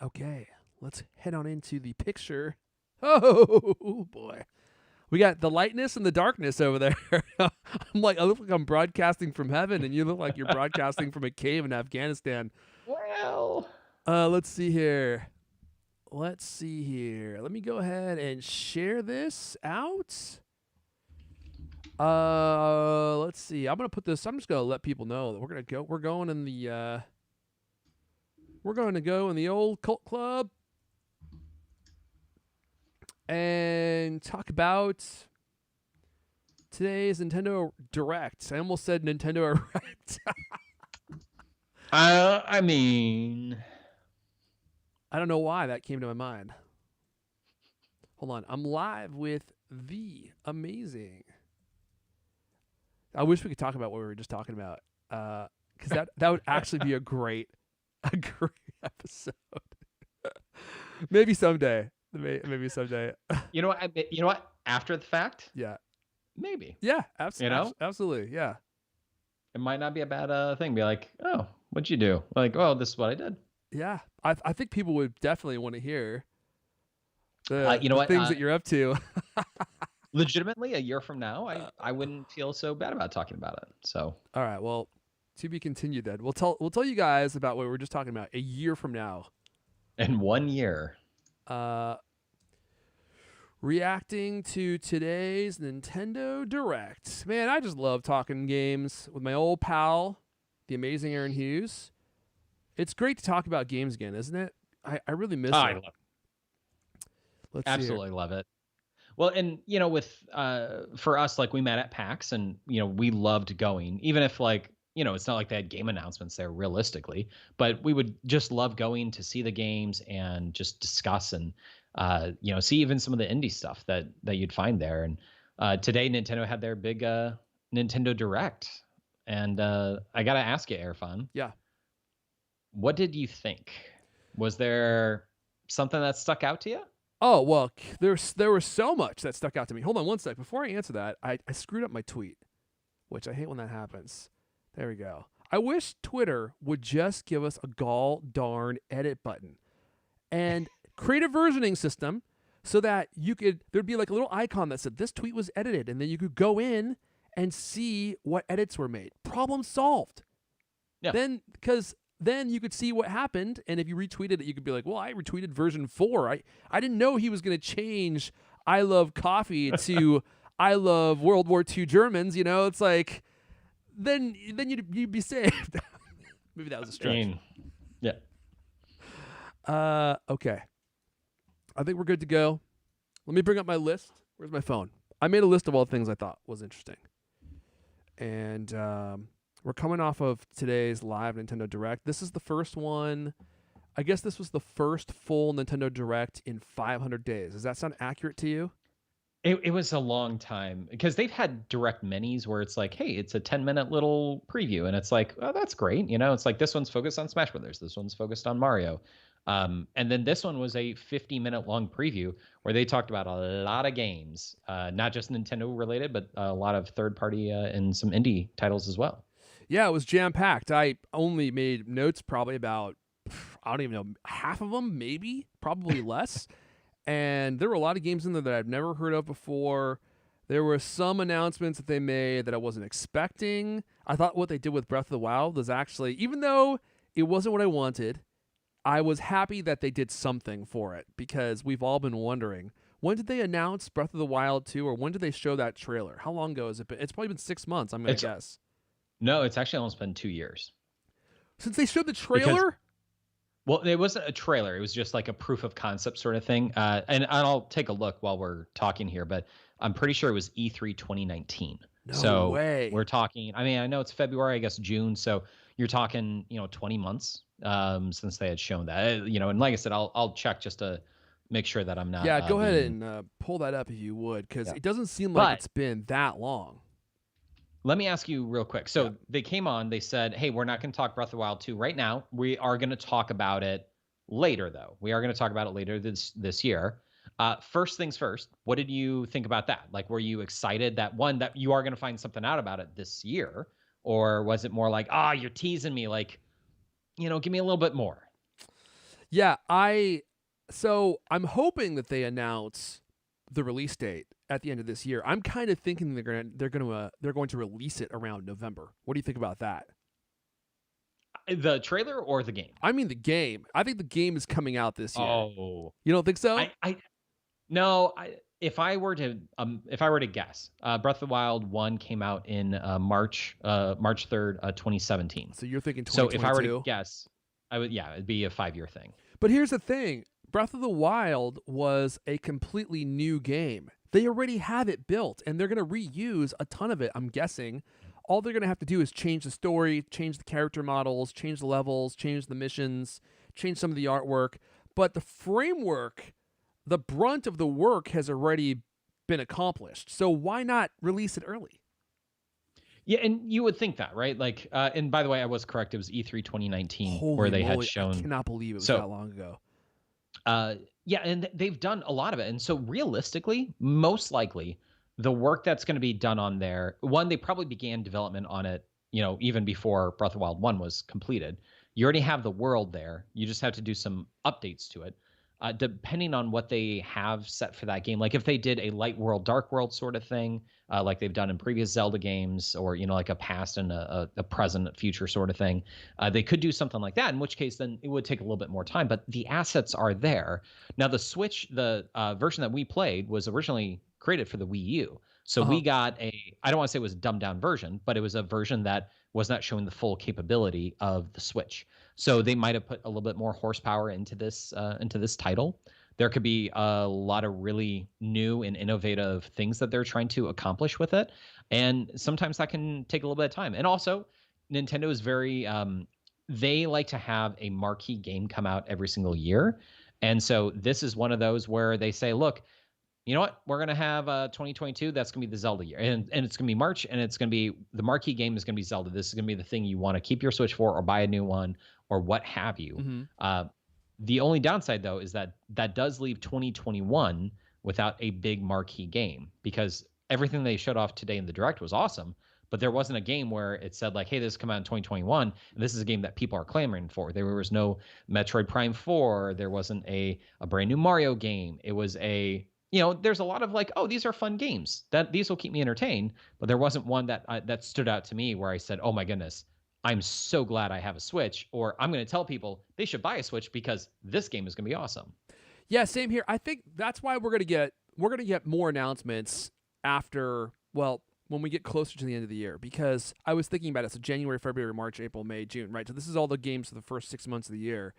Okay, let's head on into the picture. Oh boy, we got the lightness and the darkness over there. I look like I'm broadcasting from heaven, and you look like you're broadcasting from a cave in Afghanistan. Well, Let's see here. Let me go ahead and share this out. Let's see. I'm gonna put this. I'm just gonna let people know that we're gonna go. We're going in the. We're going to go in the old cult club and talk about today's Nintendo Direct. I almost said Nintendo Direct. I mean, I don't know why that came to my mind. Hold on. I'm live with the amazing. I wish we could talk about what we were just talking about. Because that would actually be a great episode. Maybe someday. Maybe someday. you know what? You know what? After the fact, Yeah. maybe. Yeah. You know, Absolutely. Yeah. it might not be a bad thing. Be like, oh, what'd you do? Like, oh, this is what I did. Yeah. I think people would definitely want to hear You know the what? things that you're up to. Legitimately, a year from now, I wouldn't feel so bad about talking about it. So, All right. Well, to be continued then. We'll tell you guys about what we were just talking about a year from now. in 1 year, Uh reacting to today's Nintendo Direct. Man, I just love talking games with my old pal, the amazing Aaron Hughes. It's great to talk about games again, isn't it? I really miss I it. love it. Let's see here. Absolutely love it. Well, and with for us, like we met at PAX, and we loved going, even if it's not like they had game announcements there realistically, but we would just love going to see the games and just discuss and see even some of the indie stuff that you'd find there. And today Nintendo had their big Nintendo Direct, and I gotta ask you, Erfan, Yeah. what did you think? Was there something that stuck out to you? Oh, well, there was so much that stuck out to me. Hold on one sec. Before I answer that, I screwed up my tweet, which I hate when that happens. There we go. I wish Twitter would just give us a gall darn edit button and create a versioning system so that there'd be like a little icon that said this tweet was edited, and then you could go in and see what edits were made. Problem solved. Yeah. Then you could see what happened, and if you retweeted it, you could be like, well, I retweeted version 4. I didn't know he was going to change I love coffee to I love World War II Germans. It's like, then you'd be saved. Maybe that was a stretch. Yeah. Okay. I think we're good to go. Let me bring up my list. Where's my phone? I made a list of all the things I thought was interesting. And we're coming off of today's live Nintendo Direct. This is the first one. I guess this was the first full Nintendo Direct in 500 days. Does that sound accurate to you? It was a long time because they've had direct minis where it's like, hey, it's a 10-minute little preview. And it's like, oh, that's great. It's like this one's focused on Smash Brothers. This one's focused on Mario. And then this one was a 50-minute long preview where they talked about a lot of games, not just Nintendo related, but a lot of third party and some indie titles as well. Yeah, it was jam packed. I only made notes probably about, I don't even know, half of them, maybe, probably less. And there were a lot of games in there that I've never heard of before. There were some announcements that they made that I wasn't expecting. I thought what they did with Breath of the Wild was actually, even though it wasn't what I wanted, I was happy that they did something for it, because we've all been wondering, when did they announce Breath of the Wild 2, or when did they show that trailer? How long ago has it been? It's probably been 6 months, I'm going to guess. No, it's actually almost been 2 years. Since they showed the trailer? Well, it wasn't a trailer. It was just like a proof of concept sort of thing. And I'll take a look while we're talking here, but I'm pretty sure it was E3 2019. No way. We're talking, I mean, I know it's February, I guess June. So you're talking, 20 months since they had shown that, and like I said, I'll check just to make sure that I'm not. Yeah, go ahead and pull that up if you would, because it doesn't seem like it's been that long. Let me ask you real quick. So they came on, they said, hey, we're not going to talk Breath of the Wild 2 right now. We are going to talk about it later, though. We are going to talk about it later this year. First things first, what did you think about that? Like, were you excited that you are going to find something out about it this year? Or was it more like, you're teasing me, like, give me a little bit more? Yeah, so I'm hoping that they announce the release date at the end of this year. I'm kind of thinking they're going to release it around November. What do you think about that? The trailer or the game? I mean the game. I think the game is coming out this year. Oh, You don't think so? I no. If I were to guess, Breath of the Wild 1 came out in March 3rd, 2017. So you're thinking So if I were to 2022? guess, it'd be a 5-year thing. But here's the thing. Breath of the Wild was a completely new game. They already have it built and they're going to reuse a ton of it, I'm guessing. All they're going to have to do is change the story, change the character models, change the levels, change the missions, change some of the artwork. But the framework, the brunt of the work has already been accomplished. So why not release it early? Yeah, and you would think that, right? Like, and by the way, I was correct. It was E3 2019 Holy where they moly, had shown. I cannot believe it was So, that long ago. Yeah, and they've done a lot of it. And so realistically, most likely, the work that's going to be done on there, one, they probably began development on it, even before Breath of the Wild 1 was completed. You already have the world there. You just have to do some updates to it. Depending on what they have set for that game, like if they did a light world, dark world sort of thing, like they've done in previous Zelda games, or like a past and a present, future sort of thing, they could do something like that. In which case, then it would take a little bit more time. But the assets are there now. The Switch, the version that we played, was originally created for the Wii U, so we got I don't want to say it was a dumbed down version, but it was a version that was not showing the full capability of the Switch. So they might have put a little bit more horsepower into this title. There could be a lot of really new and innovative things that they're trying to accomplish with it, and sometimes that can take a little bit of time. And also, Nintendo is very they like to have a marquee game come out every single year, and so this is one of those where they say, look, you know what? We're going to have 2022. That's going to be the Zelda year. And it's going to be March, and it's going to be the marquee game is going to be Zelda. This is going to be the thing you want to keep your Switch for, or buy a new one, or what have you. Mm-hmm. The only downside, though, is that does leave 2021 without a big marquee game, because everything they showed off today in the Direct was awesome, but there wasn't a game where it said like, hey, this is coming out in 2021, and this is a game that people are clamoring for. There was no Metroid Prime 4. There wasn't a brand new Mario game. It was there's a lot of like, oh, these are fun games that these will keep me entertained, but there wasn't one that stood out to me where I said, oh my goodness, I'm so glad I have a Switch, or I'm going to tell people they should buy a Switch because this game is going to be awesome. Yeah, same here. I think that's why we're gonna get more announcements after, well, when we get closer to the end of the year, because I was thinking about it. So January, February, March, April, May, June, right? So this is all the games for the first 6 months of the year.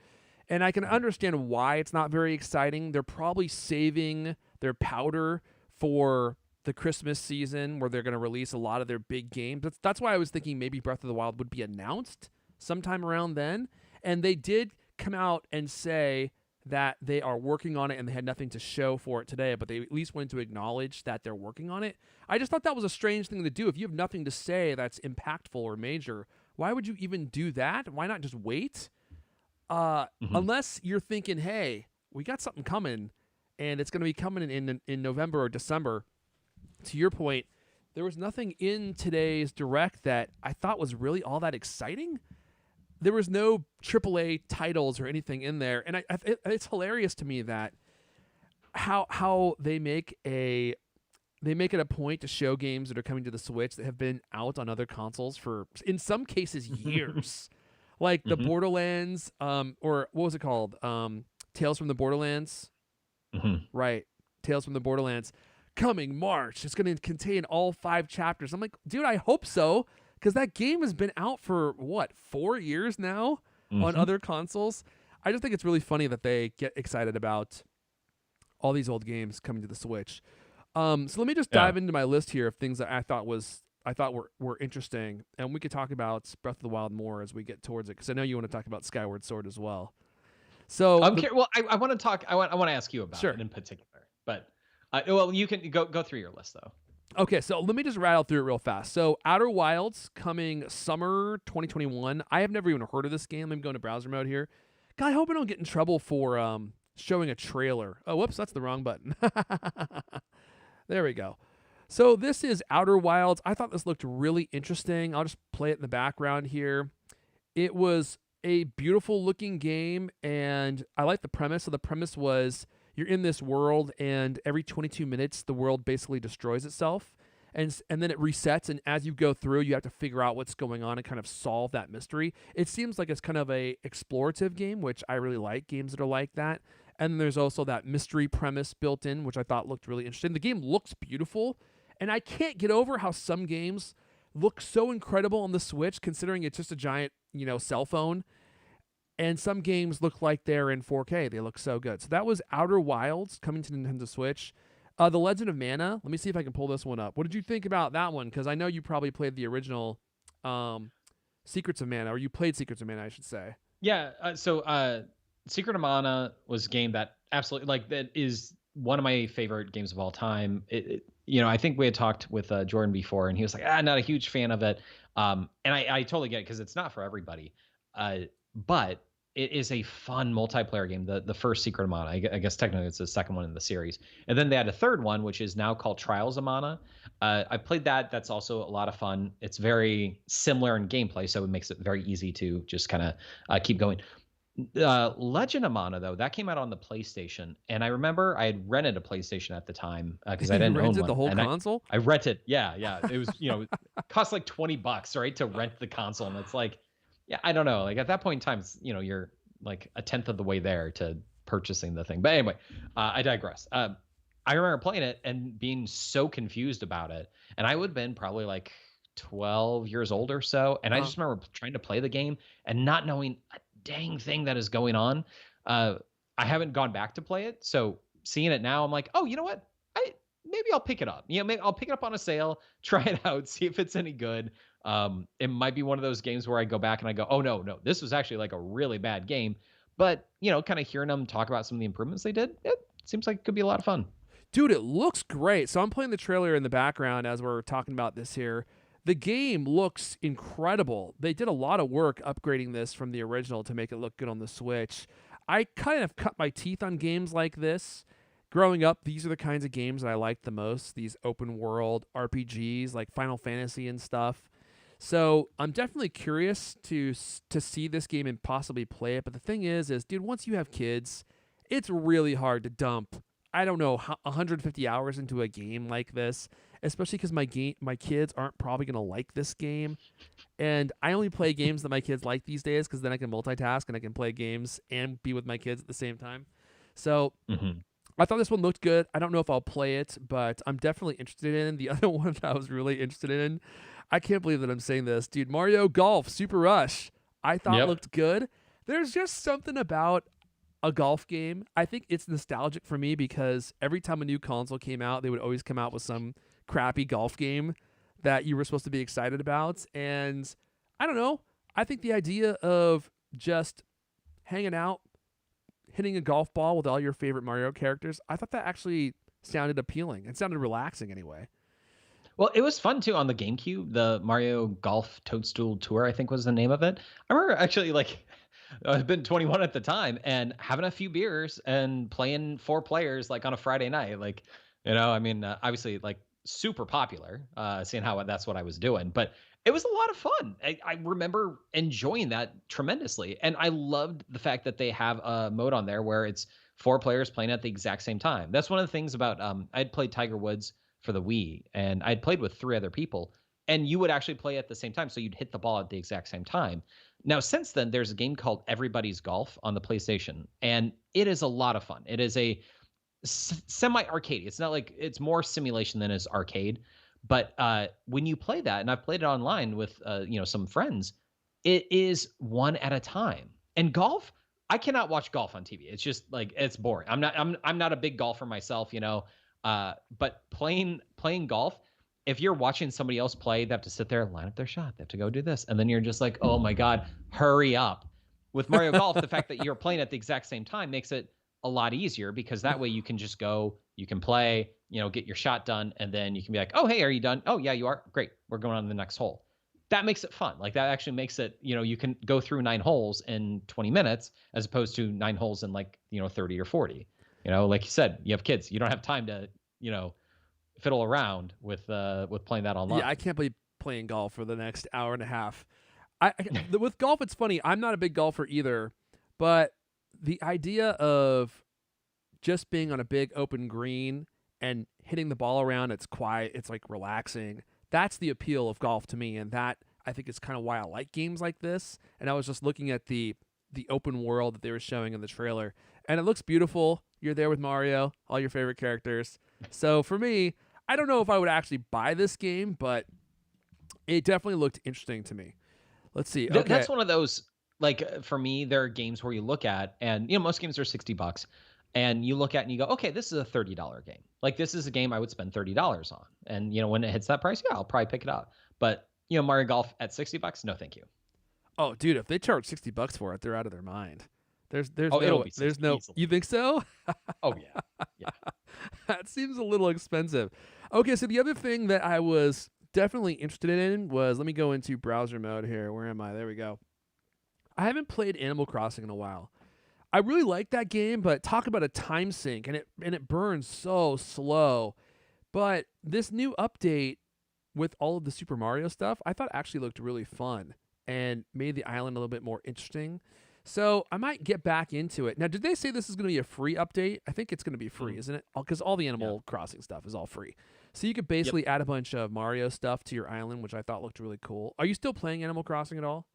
And I can understand why it's not very exciting. They're probably saving their powder for the Christmas season where they're going to release a lot of their big games. That's why I was thinking maybe Breath of the Wild would be announced sometime around then. And they did come out and say that they are working on it, and they had nothing to show for it today, but they at least wanted to acknowledge that they're working on it. I just thought that was a strange thing to do. If you have nothing to say that's impactful or major, why would you even do that? Why not just wait? Unless you're thinking, hey, we got something coming, and it's going to be coming in November or December. To your point, there was nothing in today's Direct that I thought was really all that exciting. There was no AAA titles or anything in there, and it's hilarious to me that how they make it a point to show games that are coming to the Switch that have been out on other consoles for, in some cases, years. Like the Borderlands, or what was it called? Tales from the Borderlands? Right. Tales from the Borderlands. Coming March. It's going to contain all 5 chapters. I'm like, dude, I hope so, because that game has been out for, 4 years now on other consoles? I just think it's really funny that they get excited about all these old games coming to the Switch. So let me just dive into my list here of things that I thought were interesting, and we could talk about Breath of the Wild more as we get towards it, because I know you want to talk about Skyward Sword as well. So well, I want to talk. I want to ask you about it in particular, but well, you can go through your list though. Okay, so let me just rattle through it real fast. So Outer Wilds coming summer 2021. I have never even heard of this game. Let me go into browser mode here. God, I hope I don't get in trouble for showing a trailer. Oh, whoops, that's the wrong button. There we go. So this is Outer Wilds. I thought this looked really interesting. I'll just play it in the background here. It was a beautiful looking game, and I like the premise. So the premise was you're in this world, and every 22 minutes the world basically destroys itself, and then it resets. And as you go through, you have to figure out what's going on and kind of solve that mystery. It seems like it's kind of a explorative game, which I really like games that are like that. And there's also that mystery premise built in, which I thought looked really interesting. The game looks beautiful, and I can't get over how some games look so incredible on the Switch, considering it's just a giant, cell phone. And some games look like they're in 4K. They look so good. So that was Outer Wilds coming to Nintendo Switch. The Legend of Mana. Let me see if I can pull this one up. What did you think about that one? Because I know you probably played the original Secrets of Mana, or you played Secrets of Mana, I should say. Yeah. So Secret of Mana was a game that absolutely, like, that is one of my favorite games of all time. I think we had talked with Jordan before, and he was like, not a huge fan of it. And I totally get it, because it's not for everybody. But it is a fun multiplayer game. The first Secret of Mana, I guess technically it's the second one in the series. And then they had a third one, which is now called Trials of Mana. I played that. That's also a lot of fun. It's very similar in gameplay, so it makes it very easy to just kind of keep going. Legend of Mana, though, that came out on the PlayStation, and I remember I had rented a PlayStation at the time because I didn't own one. The whole console? I rented, yeah. It was, it cost like $20, right, to rent the console, and it's like, yeah, I don't know. Like at that point in time, you're like a tenth of the way there to purchasing the thing. But anyway, I digress. I remember playing it and being so confused about it, and I would have been probably like 12 years old or so, and I just remember trying to play the game and not knowing a dang thing that is going on. I haven't gone back to play it, so seeing it now, I'm like, oh, you know what? Maybe I'll pick it up. Maybe I'll pick it up on a sale, try it out, see if it's any good. It might be one of those games where I go back and I go, oh no, this was actually like a really bad game. But kind of hearing them talk about some of the improvements they did, it seems like it could be a lot of fun. Dude, it looks great. So I'm playing the trailer in the background as we're talking about this here. The game looks incredible. They did a lot of work upgrading this from the original to make it look good on the Switch. I kind of cut my teeth on games like this. Growing up, these are the kinds of games that I liked the most, these open world RPGs like Final Fantasy and stuff. So I'm definitely curious to see this game and possibly play it. But the thing is, dude, once you have kids, it's really hard to dump, I don't know, 150 hours into a game like this, especially because my kids aren't probably going to like this game. And I only play games that my kids like these days because then I can multitask and I can play games and be with my kids at the same time. So I thought this one looked good. I don't know if I'll play it, but I'm definitely interested in. The other one that I was really interested in, I can't believe that I'm saying this, dude, Mario Golf Super Rush. I thought looked good. There's just something about a golf game. I think it's nostalgic for me because every time a new console came out, they would always come out with some crappy golf game that you were supposed to be excited about. And I don't know. I think the idea of just hanging out, hitting a golf ball with all your favorite Mario characters, I thought that actually sounded appealing. It sounded relaxing anyway. Well, it was fun too on the GameCube. The Mario Golf Toadstool Tour, I think was the name of it. I remember actually I've been 21 at the time and having a few beers and playing 4 players like on a Friday night. Obviously like super popular, seeing how that's what I was doing, but it was a lot of fun. I remember enjoying that tremendously. And I loved the fact that they have a mode on there where it's 4 players playing at the exact same time. That's one of the things about, I'd played Tiger Woods for the Wii, and I'd played with 3 other people, and you would actually play at the same time. So you'd hit the ball at the exact same time. Now, since then, there's a game called Everybody's Golf on the PlayStation, and it is a lot of fun. It is a semi-arcade. It's not like, it's more simulation than it's arcade. But when you play that, and I've played it online with some friends, it is one at a time. And golf, I cannot watch golf on TV. It's just like, it's boring. I'm not a big golfer myself, but playing golf, if you're watching somebody else play, they have to sit there, line up their shot, they have to go do this, and then you're just like, oh my god, hurry up. With Mario Golf, the fact that you're playing at the exact same time makes it a lot easier, because that way you can just go, you can play, get your shot done, and then you can be like, oh, hey, are you done? Oh, yeah, you are. Great. We're going on to the next hole. That makes it fun. Like, that actually makes it, you can go through 9 holes in 20 minutes as opposed to 9 holes in 30 or 40. Like you said, you have kids. You don't have time to, fiddle around with playing that online. Yeah, I can't be playing golf for the next hour and a half. With golf, it's funny. I'm not a big golfer either, but the idea of just being on a big open green and hitting the ball around, it's quiet, it's like relaxing. That's the appeal of golf to me, and that I think is kind of why I like games like this. And I was just looking at the open world that they were showing in the trailer, and it looks beautiful. You're there with Mario, all your favorite characters. So for me, I don't know if I would actually buy this game, but it definitely looked interesting to me. Let's see. Okay. That's one of those, like, for me, there are games where you look at, and most games are $60, and you look at and you go, okay, this is a $30 game. Like, this is a game I would spend $30 on, and when it hits that price, yeah, I'll probably pick it up. But Mario Golf at $60, no, thank you. Oh, dude, if they charge $60 for it, they're out of their mind. There's it'll be 60 no. easily. You think so? Oh yeah, yeah. That seems a little expensive. Okay, so the other thing that I was definitely interested in was, let me go into browser mode here. Where am I? There we go. I haven't played Animal Crossing in a while. I really like that game, but talk about a time sink, and it burns so slow. But this new update with all of the Super Mario stuff, I thought actually looked really fun and made the island a little bit more interesting. So I might get back into it. Now, did they say this is going to be a free update? I think it's going to be free, isn't it? Because all the Animal Crossing stuff is all free. So you could basically add a bunch of Mario stuff to your island, which I thought looked really cool. Are you still playing Animal Crossing at all?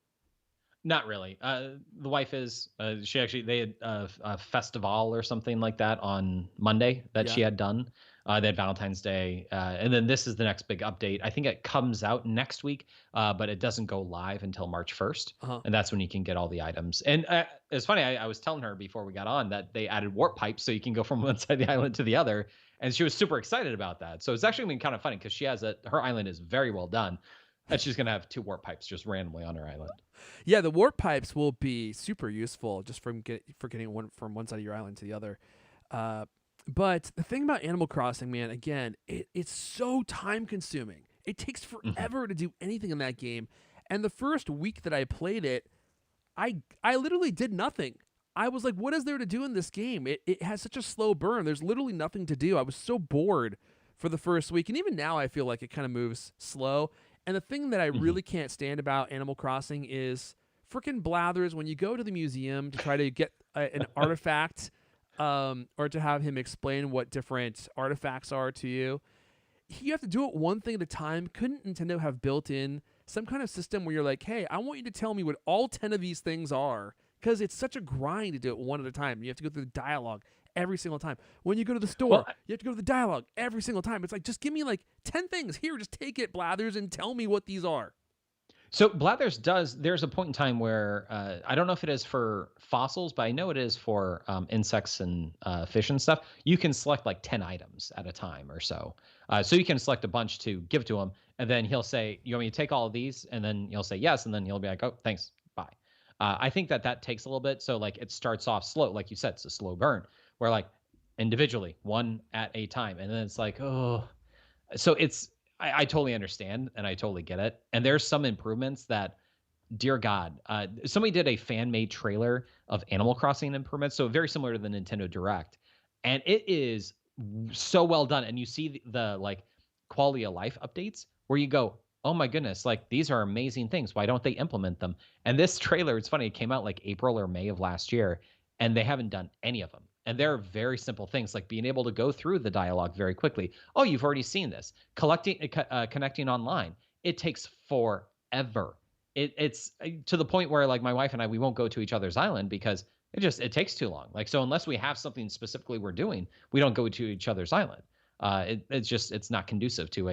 Not really. The wife is. They had a festival or something like that on Monday that she had done. They had Valentine's Day, and then this is the next big update. I think it comes out next week, but it doesn't go live until March 1st, and that's when you can get all the items. And it's funny. I was telling her before we got on that they added warp pipes, so you can go from one side of the island to the other, and she was super excited about that. So it's actually been kind of funny because she has her island is very well done. And she's going to have 2 warp pipes just randomly on her island. Yeah, the warp pipes will be super useful just for getting one from one side of your island to the other. But the thing about Animal Crossing, man, again, it's so time consuming. It takes forever to do anything in that game. And the first week that I played it, I literally did nothing. I was like, what is there to do in this game? It has such a slow burn. There's literally nothing to do. I was so bored for the first week. And even now I feel like it kind of moves slow. And the thing that I really can't stand about Animal Crossing is frickin' Blathers. When you go to the museum to try to get an artifact, or to have him explain what different artifacts are to you, you have to do it one thing at a time. Couldn't Nintendo have built in some kind of system where you're like, hey, I want you to tell me what all 10 of these things are? Because it's such a grind to do it one at a time. You have to go through the dialogue every single time. When you go to the store, you have to go to the dialogue every single time. It's like, just give me like 10 things. Here, just take it, Blathers, and tell me what these are. So Blathers there's a point in time where, I don't know if it is for fossils, but I know it is for insects and fish and stuff. You can select like 10 items at a time or so. So you can select a bunch to give to him, and then he'll say, you want me to take all of these? And then you'll say yes, and then he'll be like, oh, thanks, bye. I think that takes a little bit. So like it starts off slow. Like you said, it's a slow burn. Where like individually, one at a time. And then it's like, oh, so I totally understand and I totally get it. And there's some improvements that, dear God, somebody did a fan made trailer of Animal Crossing improvements. So very similar to the Nintendo Direct. And it is so well done. And you see the like quality of life updates where you go, oh my goodness, like these are amazing things. Why don't they implement them? And this trailer, it's funny, it came out like April or May of last year, and they haven't done any of them. And they're very simple things like being able to go through the dialogue very quickly. Oh, you've already seen this. Connecting online. It takes forever. It's to the point where like my wife and I, we won't go to each other's island because it takes too long. Like, so unless we have something specifically we're doing, we don't go to each other's island. It's not conducive to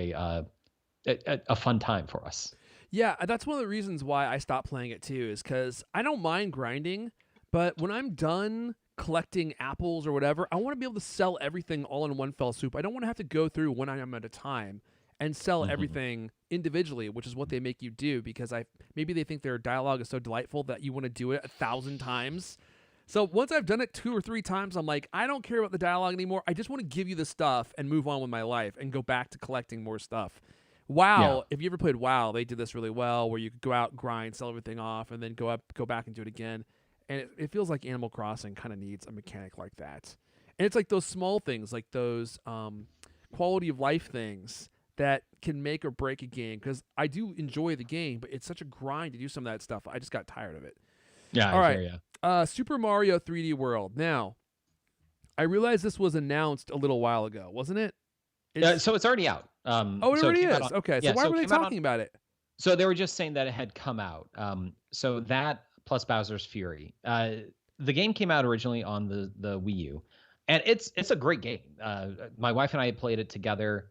a fun time for us. Yeah, that's one of the reasons why I stopped playing it too, is because I don't mind grinding, but when I'm done collecting apples or whatever, I want to be able to sell everything all in one fell swoop. I don't want to have to go through one item at a time and sell everything individually, which is what they make you do, because maybe they think their dialogue is so delightful that you want to do it 1,000 times. So once I've done it 2 or 3 times, I'm like, I don't care about the dialogue anymore. I just want to give you the stuff and move on with my life and go back to collecting more stuff. WoW, if you ever played WoW, they did this really well, where you could go out, grind, sell everything off, and then go back and do it again. And it feels like Animal Crossing kind of needs a mechanic like that. And it's like those small things, like those quality of life things that can make or break a game, because I do enjoy the game, but it's such a grind to do some of that stuff. I just got tired of it. Yeah, All I right. hear Super Mario 3D World. Now, I realize this was announced a little while ago, wasn't it? you. So it's already out. Oh, it So already came out is. on, Okay, so yeah, why so were it they came out on, talking about it? so they were just saying that it had come out. So that plus Bowser's Fury. The game came out originally on the Wii U, and it's a great game. My wife and I had played it together.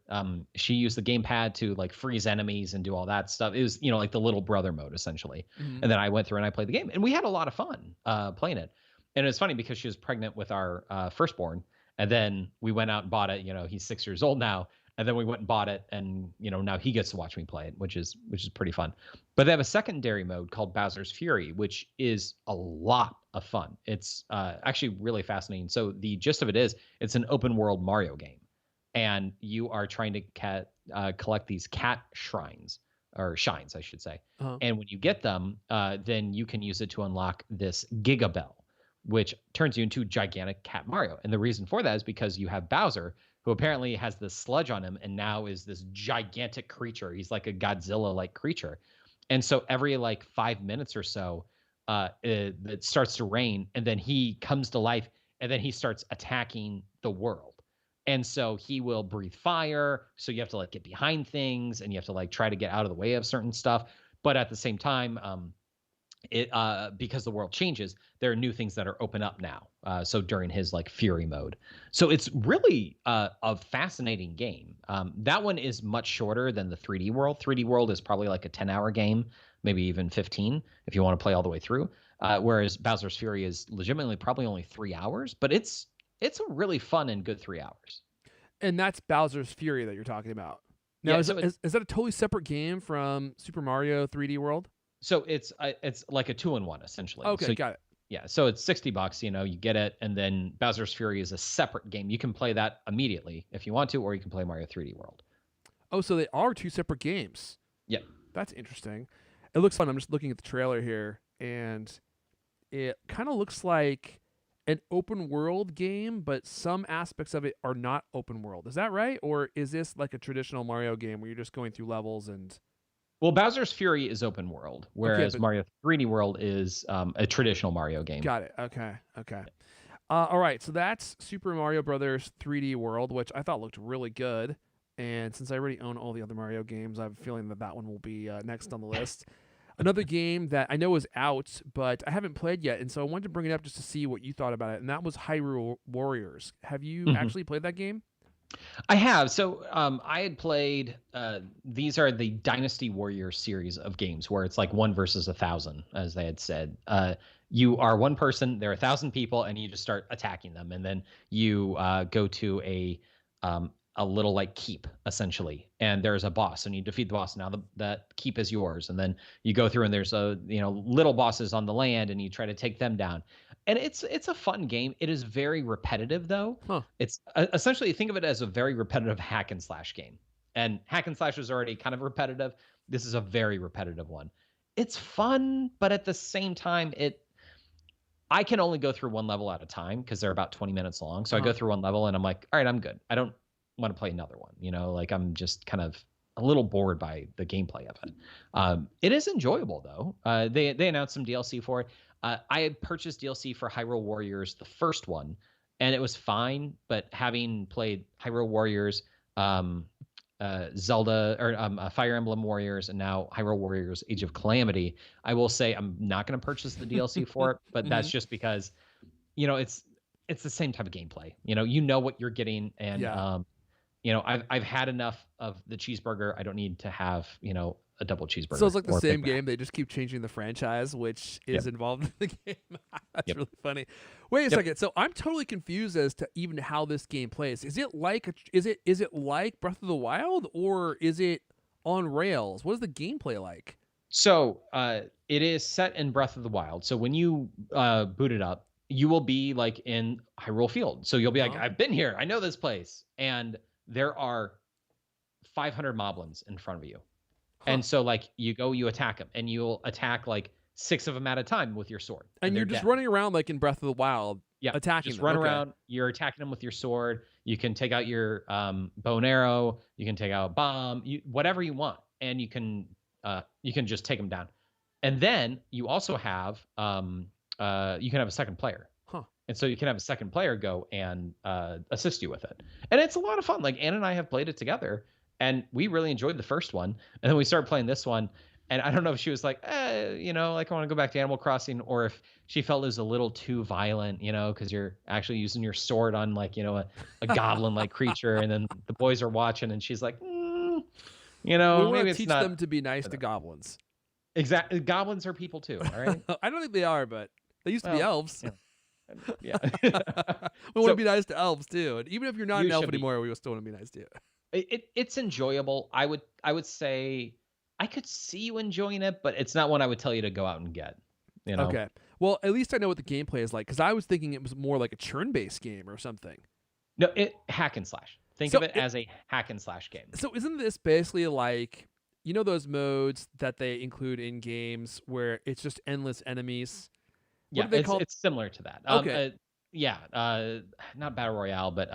She used the gamepad to like freeze enemies and do all that stuff. It was like the little brother mode essentially. Mhm. And then I went through and I played the game, and we had a lot of fun playing it. And it's funny because she was pregnant with our firstborn, and then we went out and bought it. He's 6 years old now, and then we went and bought it, and now he gets to watch me play it, which is pretty fun. But they have a secondary mode called Bowser's Fury, which is a lot of fun. It's actually really fascinating. So the gist of it is, it's an open world Mario game, and you are trying to collect these cat shrines, or shines, I should say. Uh-huh. And when you get them, then you can use it to unlock this Giga Bell, which turns you into gigantic Cat Mario. And the reason for that is because you have Bowser, who apparently has this sludge on him and now is this gigantic creature. He's like a Godzilla-like creature. And so every like 5 minutes or so, it starts to rain, and then he comes to life, and then he starts attacking the world. And so he will breathe fire. So you have to like get behind things, and you have to like try to get out of the way of certain stuff. But at the same time, because the world changes, there are new things that are open up now. So during his like Fury mode, so it's really a fascinating game. That one is much shorter than the 3D World. 3D World is probably like a 10-hour game, maybe even 15 if you want to play all the way through. Whereas Bowser's Fury is legitimately probably only 3 hours, but it's a really fun and good 3 hours. And that's Bowser's Fury that you're talking about. Now, Yeah, is, so is that a totally separate game from Super Mario 3D World? So it's like a 2-in-1 essentially. Okay, so, got it. Yeah, so it's $60. You get it, and then Bowser's Fury is a separate game. You can play that immediately if you want to, or you can play Mario 3D World. Oh, so they are two separate games. Yeah, that's interesting. It looks fun. I'm just looking at the trailer here, and it kind of looks like an open world game, but some aspects of it are not open world. Is that right? Or is this like a traditional Mario game where you're just going through levels and... Well, Bowser's Fury is open world, whereas Mario 3D World is a traditional Mario game. Got it. Okay. All right, so that's Super Mario Brothers 3D World, which I thought looked really good. And since I already own all the other Mario games, I have a feeling that one will be next on the list. Another game that I know is out, but I haven't played yet, and so I wanted to bring it up just to see what you thought about it, and that was Hyrule Warriors. Have you actually played that game? I have. So I had played, these are the Dynasty Warriors series of games where it's like 1 versus 1,000, as they had said. You are one person, there are 1,000 people, and you just start attacking them. And then you go to a little like keep, essentially, and there's a boss, and you defeat the boss. Now that keep is yours. And then you go through, and there's little bosses on the land, and you try to take them down. And it's a fun game. It is very repetitive, though. Huh. It's essentially, think of it as a very repetitive hack and slash game. And hack and slash was already kind of repetitive. This is a very repetitive one. It's fun, but at the same time, I can only go through one level at a time because they're about 20 minutes long. So I go through one level and I'm like, all right, I'm good. I don't want to play another one. Like I'm just kind of a little bored by the gameplay of it. It is enjoyable, though. They announced some DLC for it. I had purchased DLC for Hyrule Warriors, the first one, and it was fine. But having played Hyrule Warriors, Zelda, or Fire Emblem Warriors, and now Hyrule Warriors Age of Calamity, I will say I'm not going to purchase the DLC for it. But that's just because, it's the same type of gameplay. You know what you're getting, and I've had enough of the cheeseburger. I don't need to have a double cheeseburger. So it's like the same game. They just keep changing the franchise, which is involved in the game. That's really funny. Wait a second. So I'm totally confused as to even how this game plays. Is it like is it like Breath of the Wild, or is it on rails? What is the gameplay like? So it is set in Breath of the Wild. So when you boot it up, you will be like in Hyrule Field. So you'll be like, I've been here. I know this place. And there are 500 moblins in front of you. And so like you attack them, and you'll attack like 6 of them at a time with your sword. And you're just running around like in Breath of the Wild, attacking just them. Run around. You're attacking them with your sword. You can take out your bow and arrow. You can take out a bomb. Whatever you want, and you can just take them down. And then you also have you can have a second player. Huh. And so you can have a second player go and assist you with it. And it's a lot of fun. Like Anna and I have played it together, and we really enjoyed the first one. And then we started playing this one. And I don't know if she was like, like I want to go back to Animal Crossing, or if she felt it was a little too violent, because you're actually using your sword on like, a goblin-like creature. And then the boys are watching, and she's like, we maybe it's teach not them to be nice to goblins. Exactly. Goblins are people too. All right. I don't think they are, but they used to be elves. Yeah. We want to be nice to elves too, and even if you're not an elf anymore, we still want to be nice to you. It's enjoyable. I would say I could see you enjoying it, but it's not one I would tell you to go out and get. Okay. Well, at least I know what the gameplay is like, because I was thinking it was more like a churn-based game or something. No, hack and slash. Think of it as a hack and slash game. So isn't this basically like, those modes that they include in games where it's just endless enemies? Yeah, it's similar to that. Okay. Not Battle Royale, but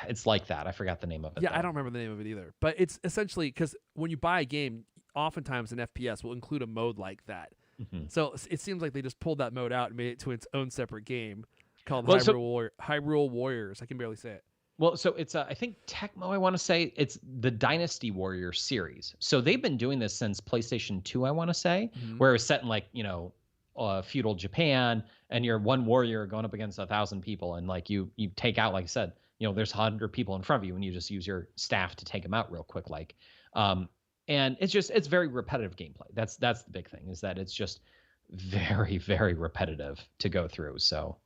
it's like that. I forgot the name of it. Yeah, I don't remember the name of it either. But it's essentially because when you buy a game, oftentimes an FPS will include a mode like that. Mm-hmm. So it seems like they just pulled that mode out and made it to its own separate game called Hyrule Warriors. I can barely say it. Well, so it's I think Tecmo, I want to say it's the Dynasty Warrior series. So they've been doing this since PlayStation 2, I want to say, where it was set in like, feudal Japan, and you're one warrior going up against 1,000 people, and like you take out, like I said, there's 100 people in front of you, and you just use your staff to take them out real quick, like. And it's very repetitive gameplay. That's the big thing, is that it's just very, very repetitive to go through. So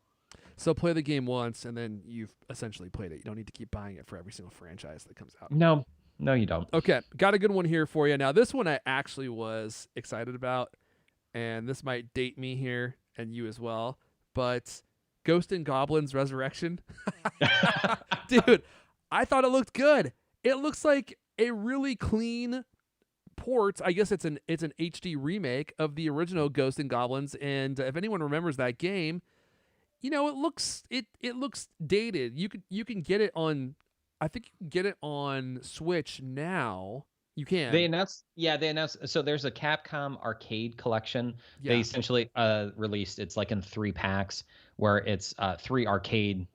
play the game once, and then you've essentially played it. You don't need to keep buying it for every single franchise that comes out. No, you don't. Okay, got a good one here for you. Now, this one I actually was excited about, and this might date me here and you as well, but Ghost and Goblins Resurrection. Dude, I thought it looked good. It looks like a really clean port. I guess it's an HD remake of the original Ghost and Goblins, and if anyone remembers that game, it looks dated. You can get it on, I think you can get it on Switch now. You can. They announced. So there's a Capcom arcade collection. Yeah. They essentially released. It's like in 3 packs, where it's 3 arcade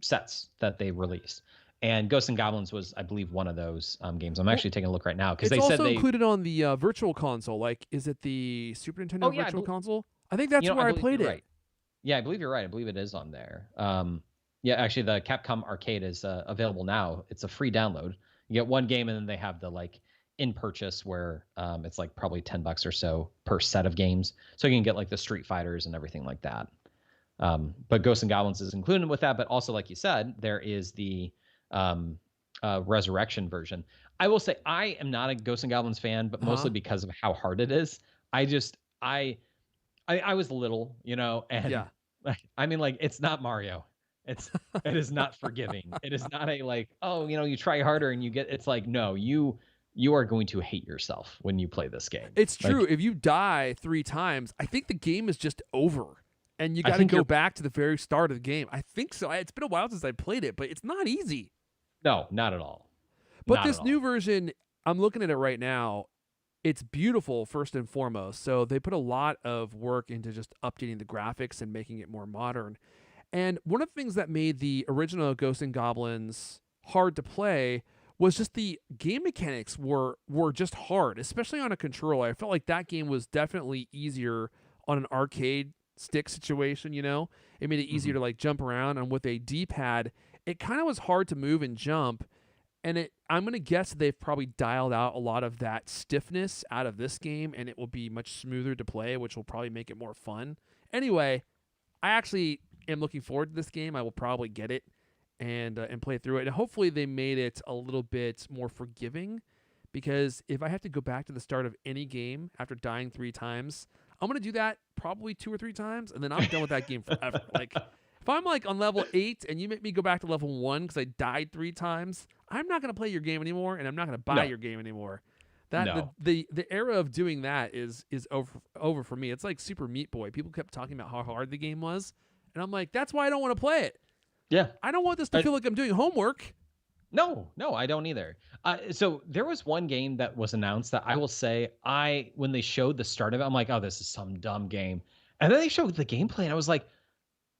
sets that they released. And Ghosts and Goblins was, I believe, one of those games. I'm actually taking a look right now, because they said also included on the Virtual Console. Like, is it the Super Nintendo Virtual Console? I think that's where I played it. Right. Yeah, I believe you're right. I believe it is on there. Actually, the Capcom Arcade is available now. It's a free download. You get one game, and then they have the like in purchase where it's like probably $10 or so per set of games. So you can get like the Street Fighters and everything like that. But Ghosts and Goblins is included with that. But also, like you said, there is the Resurrection version. I will say I am not a Ghosts and Goblins fan, but mostly because of how hard it is. I was little, and yeah. I mean, like, it's not Mario. It is not forgiving. It is not a like, you try harder and you get. It's like, no, you are going to hate yourself when you play this game. It's true. If you die 3 times, I think the game is just over, and you got to go back to the very start of the game. I think so. It's been a while since I played it, but it's not easy. No, not at all. But this new version, I'm looking at it right now. It's beautiful, first and foremost. So they put a lot of work into just updating the graphics and making it more modern. And one of the things that made the original Ghosts and Goblins hard to play was just the game mechanics were just hard, especially on a controller. I felt like that game was definitely easier on an arcade stick situation, It made it easier to like jump around, and with a D-pad, it kind of was hard to move and jump. And I'm going to guess they've probably dialed out a lot of that stiffness out of this game, and it will be much smoother to play, which will probably make it more fun. Anyway, I actually am looking forward to this game. I will probably get it and play through it. And hopefully they made it a little bit more forgiving, because if I have to go back to the start of any game after dying 3 times, I'm going to do that probably 2 or 3 times, and then I'm done with that game forever. Like, if I'm like on level 8 and you make me go back to level 1 because I died 3 times, I'm not going to play your game anymore, and I'm not going to buy your game anymore. The era of doing that is over for me. It's like Super Meat Boy. People kept talking about how hard the game was, and I'm like, that's why I don't want to play it. Yeah. I don't want this to feel like I'm doing homework. No, I don't either. So there was one game that was announced that I will say, when they showed the start of it, I'm like, oh, this is some dumb game. And then they showed the gameplay, and I was like,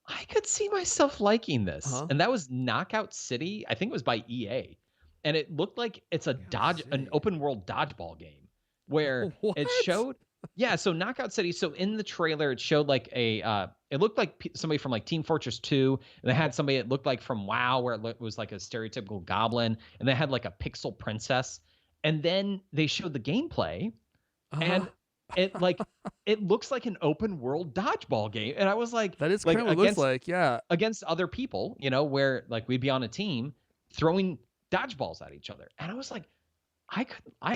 I could see myself liking this. And that was Knockout City. I think it was by EA. And it looked like it's an open world dodgeball game where What? it showed. Yeah, so Knockout City. So in the trailer, it showed like it looked like somebody from like Team Fortress 2, and they had somebody that looked like from WoW, where it was like a stereotypical goblin, and they had like a pixel princess. And then they showed the gameplay, and it looks like an open world dodgeball game. And I was like, that is kind of what it looks like, yeah. Against other people, where like we'd be on a team throwing dodgeballs at each other. And I was like, I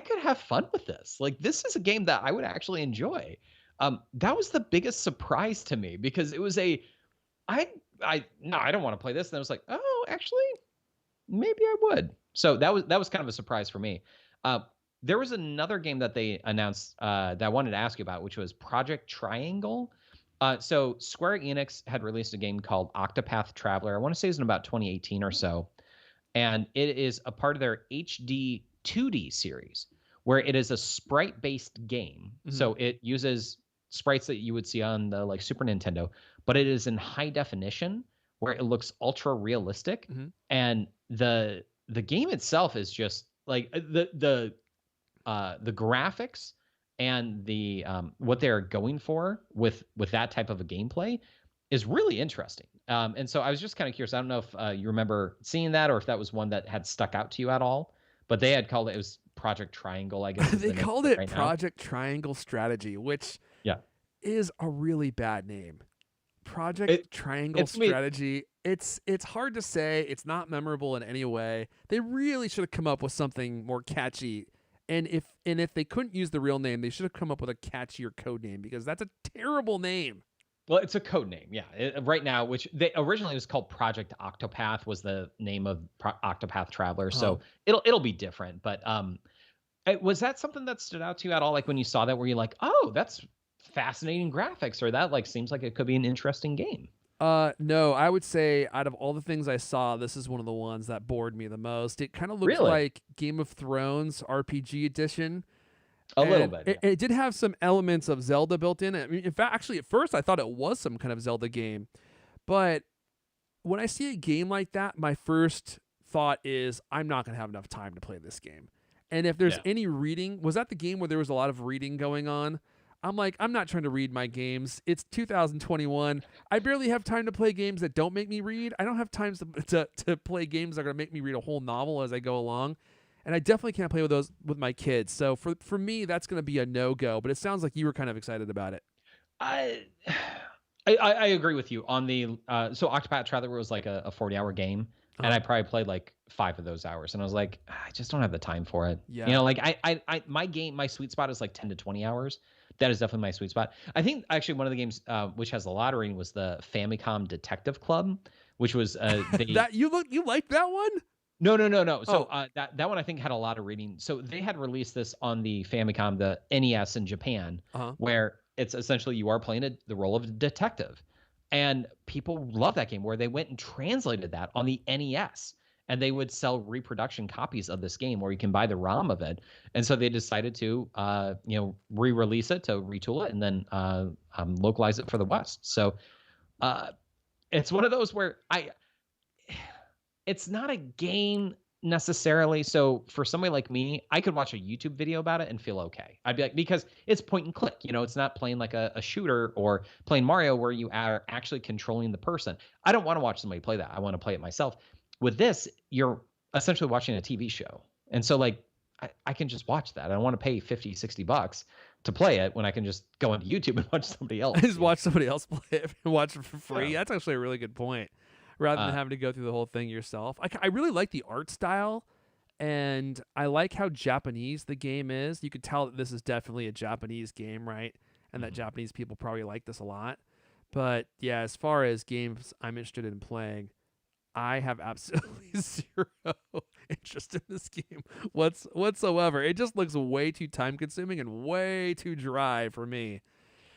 could have fun with this. Like, this is a game that I would actually enjoy. That was the biggest surprise to me, because it was no, I don't want to play this. And I was like, oh, actually, maybe I would. So that was kind of a surprise for me. There was another game that they announced that I wanted to ask you about, which was Project Triangle. So Square Enix had released a game called Octopath Traveler. I want to say it was in about 2018 or so. And it is a part of their HD 2D series, where it is a sprite-based game. Mm-hmm. So it uses sprites that you would see on the like Super Nintendo, but it is in high definition, where it looks ultra realistic. Mm-hmm. And the game itself is just like the graphics and the what they're going for with that type of a gameplay is really interesting. And so I was just kind of curious. I don't know if you remember seeing that, or if that was one that had stuck out to you at all. But they had called it was Project Triangle, I guess. They called it Project Triangle Strategy, which is a really bad name. Project Triangle Strategy. It's hard to say. It's not memorable in any way. They really should have come up with something more catchy. And if they couldn't use the real name, they should have come up with a catchier code name, because that's a terrible name. Well, it's a code name, yeah. Right now, which they originally was called Project Octopath, was the name of Octopath Traveler. So it'll be different. But was that something that stood out to you at all? Like when you saw that, were you like, oh, that's fascinating graphics, or that like seems like it could be an interesting game? No, I would say out of all the things I saw, this is one of the ones that bored me the most. It kind of looked like Game of Thrones RPG edition. A little bit. It did have some elements of Zelda built in. I mean, in fact, actually, at first I thought it was some kind of Zelda game. But when I see a game like that, my first thought is, I'm not going to have enough time to play this game. And if there's any reading, was that the game where there was a lot of reading going on? I'm like, I'm not trying to read my games. It's 2021. I barely have time to play games that don't make me read. I don't have time to play games that are going to make me read a whole novel as I go along. And I definitely can't play with those with my kids. So for me, that's going to be a no-go. But it sounds like you were kind of excited about it. I agree with you on the so Octopath Traveler was like a 40-hour game, and I probably played like 5 of those hours, and I was like, I just don't have the time for it. Yeah. Like my sweet spot is like 10 to 20 hours. That is definitely my sweet spot. I think actually one of the games which has a lot of rating was the Famicom Detective Club, which was that you like that one? No. So that one I think had a lot of reading. So they had released this on the Famicom, the NES in Japan, where it's essentially you are playing the role of a detective. And people love that game, where they went and translated that on the NES. And they would sell reproduction copies of this game where you can buy the ROM of it. And so they decided to re-release it, to retool it, and then localize it for the West. So it's one of those where it's not a game necessarily. So for somebody like me, I could watch a YouTube video about it and feel okay. I'd be like, because it's point and click, it's not playing like a shooter or playing Mario where you are actually controlling the person. I don't want to watch somebody play that. I want to play it myself. With this, you're essentially watching a TV show. And so like, I can just watch that. I don't want to pay $50-$60 to play it when I can just go into YouTube and watch somebody else. Just watch somebody else play it and watch it for free. Yeah. That's actually a really good point. Rather than having to go through the whole thing yourself. I really like the art style, and I like how Japanese the game is. You could tell that this is definitely a Japanese game, right? And that Japanese people probably like this a lot. But yeah, as far as games I'm interested in playing, I have absolutely zero interest in this game whatsoever. It just looks way too time-consuming and way too dry for me.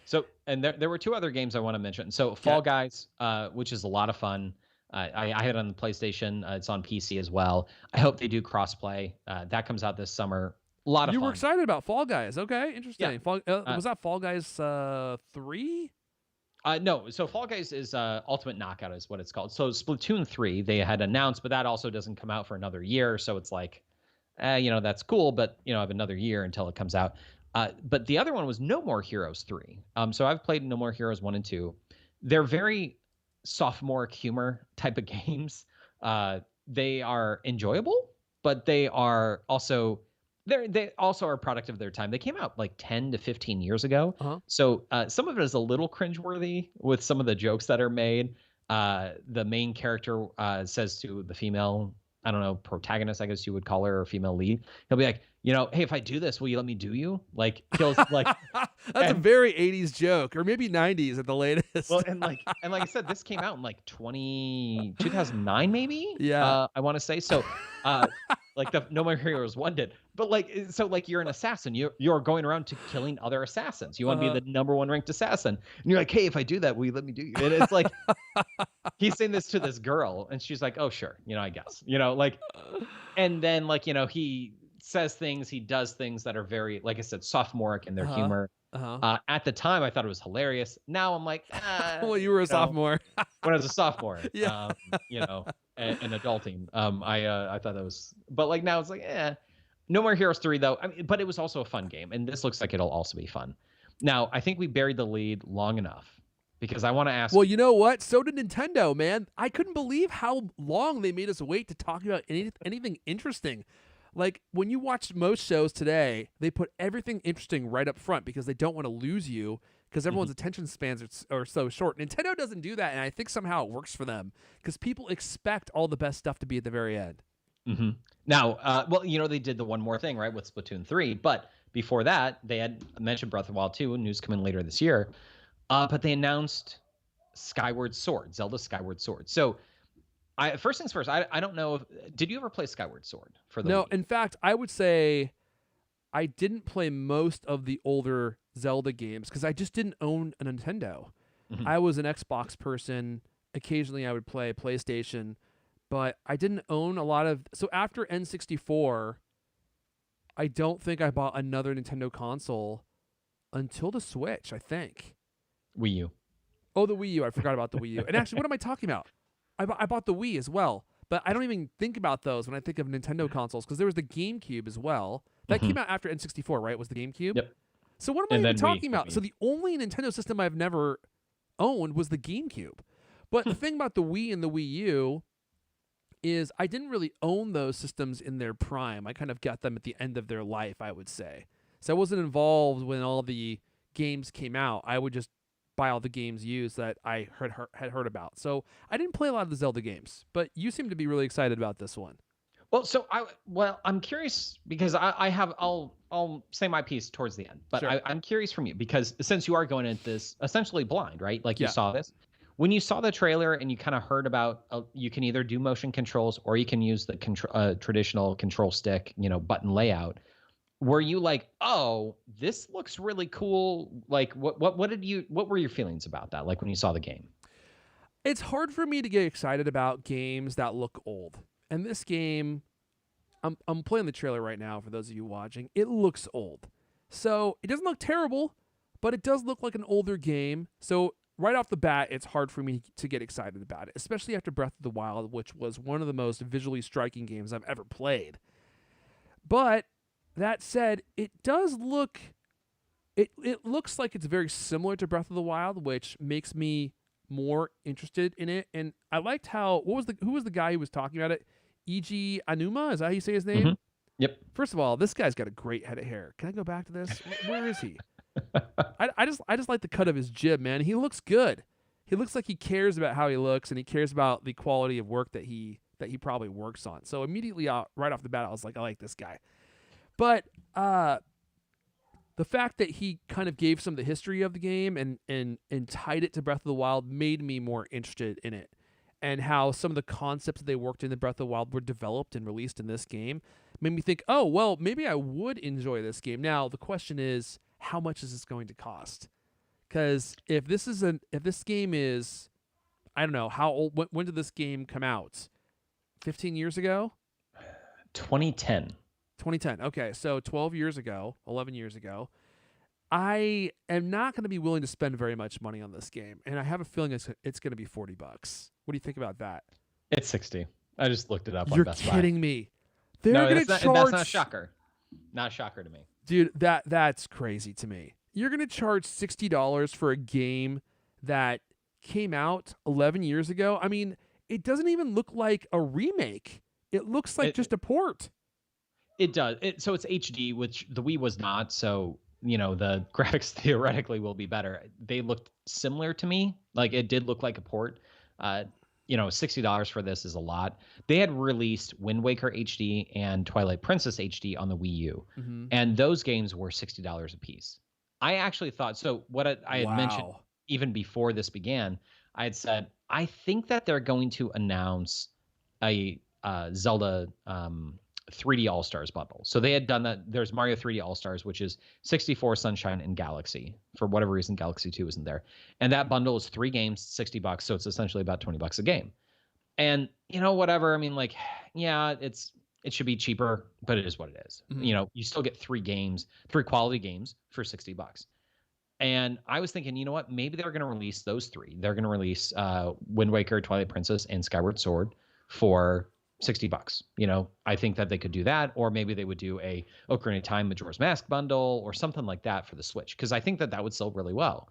So, and there were 2 other games I want to mention. So Fall Guys, which is a lot of fun. I had it on the PlayStation. It's on PC as well. I hope they do crossplay. That comes out this summer. A lot of You were fun. excited about Fall Guys. Okay, Yeah. interesting. Was that Fall Guys 3? No, so Fall Guys is Ultimate Knockout is what it's called. So Splatoon 3 they had announced, but that also doesn't come out for another year. So it's like, that's cool, but I have another year until it comes out. But the other one was No More Heroes 3. So I've played No More Heroes 1 and 2. They're very sophomoric humor type of games. They are enjoyable, but they also are a product of their time. They came out like 10 to 15 years ago. Uh-huh. So some of it is a little cringeworthy with some of the jokes that are made. The main character says to the female, I don't know, protagonist, I guess you would call her, or female lead. He'll be like, hey, if I do this, will you let me do you? Like, he'll like. That's a very 80s joke, or maybe 90s at the latest. Well, and like I said, this came out in like 2009, maybe. Yeah. I want to say so. Like the No More Heroes 1 did, but like you're an assassin. You're going around to killing other assassins. You want to be the #1 ranked assassin, and you're like, hey, if I do that, will you let me do you? And it's like he's saying this to this girl, and she's like, oh sure, I guess, like, and then like he says things, he does things that are very, like I said, sophomoric in their humor. At the time, I thought it was hilarious. Now I'm like, well, you were a sophomore. When I was a sophomore, yeah. And adulting. I thought that was, but like now it's like, No More Heroes 3 though. I mean, but it was also a fun game, and this looks like it'll also be fun. Now, I think we buried the lead long enough because I want to ask. Well, you know what? So did Nintendo, man. I couldn't believe how long they made us wait to talk about anything interesting. Like, when you watch most shows today, they put everything interesting right up front because they don't want to lose you because everyone's attention spans are so short. Nintendo doesn't do that, and I think somehow it works for them because people expect all the best stuff to be at the very end. Mm-hmm. Now, they did the one more thing, right, with Splatoon 3, but before that, they had mentioned Breath of the Wild 2, news coming later this year, but they announced Skyward Sword, Zelda Skyward Sword. So, first things first, I don't know did you ever play Skyward Sword for the No, Wii? In fact, I would say I didn't play most of the older Zelda games because I just didn't own a Nintendo. Mm-hmm. I was an Xbox person. Occasionally I would play PlayStation, but I didn't own a lot of. So after N64, I don't think I bought another Nintendo console until the Switch, I think. Wii U. Oh, the Wii U. I forgot about the Wii U. And actually, what am I talking about? I bought the Wii as well, but I don't even think about those when I think of Nintendo consoles because there was the GameCube as well. That came out after N64, right? Was the GameCube? Yep. So what am I even talking about? So the only Nintendo system I've never owned was the GameCube. But the thing about the Wii and the Wii U is I didn't really own those systems in their prime. I kind of got them at the end of their life, I would say. So I wasn't involved when all the games came out. I would just buy all the games used that I had heard about. So I didn't play a lot of the Zelda games, but you seem to be really excited about this one. Well, so I'm curious because I'll say my piece towards the end, but Sure. I'm curious from you because since you are going into this essentially blind, right? Like you Yeah. saw this. When you saw the trailer and you kind of heard about, you can either do motion controls or you can use the traditional control stick, button layout. Were you like, oh, this looks really cool? Like, what were your feelings about that? Like when you saw the game? It's hard for me to get excited about games that look old. And this game, I'm playing the trailer right now for those of you watching. It looks old. So it doesn't look terrible, but it does look like an older game. So right off the bat, it's hard for me to get excited about it, especially after Breath of the Wild, which was one of the most visually striking games I've ever played. But that said, it does look it looks like it's very similar to Breath of the Wild, which makes me more interested in it. And I liked how who was the guy who was talking about it? Eiji Anuma, is that how you say his name? Mm-hmm. Yep. First of all, this guy's got a great head of hair. Can I go back to this? Where is he? I just like the cut of his jib, man. He looks good. He looks like he cares about how he looks, and he cares about the quality of work that he probably works on. So immediately right off the bat, I was like, I like this guy. But the fact that he kind of gave some of the history of the game and tied it to Breath of the Wild made me more interested in it. And how some of the concepts that they worked in the Breath of the Wild were developed and released in this game made me think, oh, well, maybe I would enjoy this game. Now, the question is, how much is this going to cost? Because if this game is, I don't know how old. When did this game come out? 15 years ago. 2010. 2010. Okay, so 12 years ago, 11 years ago. I am not going to be willing to spend very much money on this game, and I have a feeling it's going to be $40. What do you think about that? It's 60. I just looked it up You're on Best Buy. kidding me. They're No, going to charge. that's not a shocker. Not a shocker to me. Dude, that's crazy to me. You're going to charge $60 for a game that came out 11 years ago? I mean, it doesn't even look like a remake. It looks like just a port. It does. So it's HD, which the Wii was not. So, the graphics theoretically will be better. They looked similar to me. Like, it did look like a port. $60 for this is a lot. They had released Wind Waker HD and Twilight Princess HD on the Wii U. Mm-hmm. And those games were $60 a piece. I actually thought, so what I had mentioned even before this began, I had said, I think that they're going to announce a Zelda 3D All-Stars bundle. So they had done that. There's Mario 3D All-Stars, which is 64, Sunshine, and Galaxy. For whatever reason, Galaxy 2 isn't there. And that bundle is 3 games, $60. So it's essentially about $20 a game. And, whatever. I mean, like, yeah, it should be cheaper, but it is what it is. Mm-hmm. You still get 3 quality games for $60. And I was thinking, you know what? Maybe they're going to release those 3. They're going to release Wind Waker, Twilight Princess, and Skyward Sword for $60. I think that they could do that, or maybe they would do a Ocarina of Time Majora's Mask bundle or something like that for the Switch, because I think that would sell really well.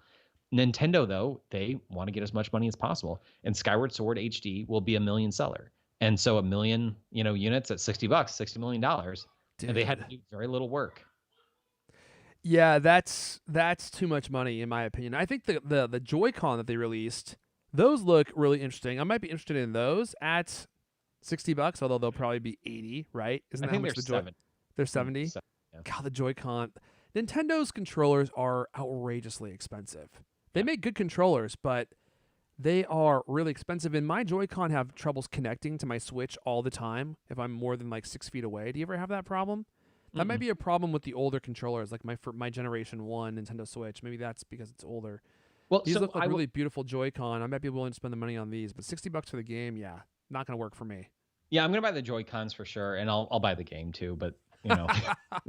Nintendo, though, they want to get as much money as possible, and Skyward Sword HD will be a million seller, and so a million units at $60, $60 million, and they had to do very little work. Yeah, that's too much money in my opinion. I think the Joy-Con that they released, those look really interesting. I might be interested in those at $60, although they'll probably be 80, right? Isn't that how much the Joy? They're 70. Yeah. God, the Joy-Con. Nintendo's controllers are outrageously expensive. They make good controllers, but they are really expensive. And my Joy-Con have troubles connecting to my Switch all the time if I'm more than like 6 feet away. Do you ever have that problem? That might be a problem with the older controllers, like my Generation 1 Nintendo Switch. Maybe that's because it's older. Well, these look like really beautiful Joy-Con. I might be willing to spend the money on these, but $60 for the game, yeah, not going to work for me. Yeah, I'm going to buy the Joy-Cons for sure, and I'll buy the game too, but,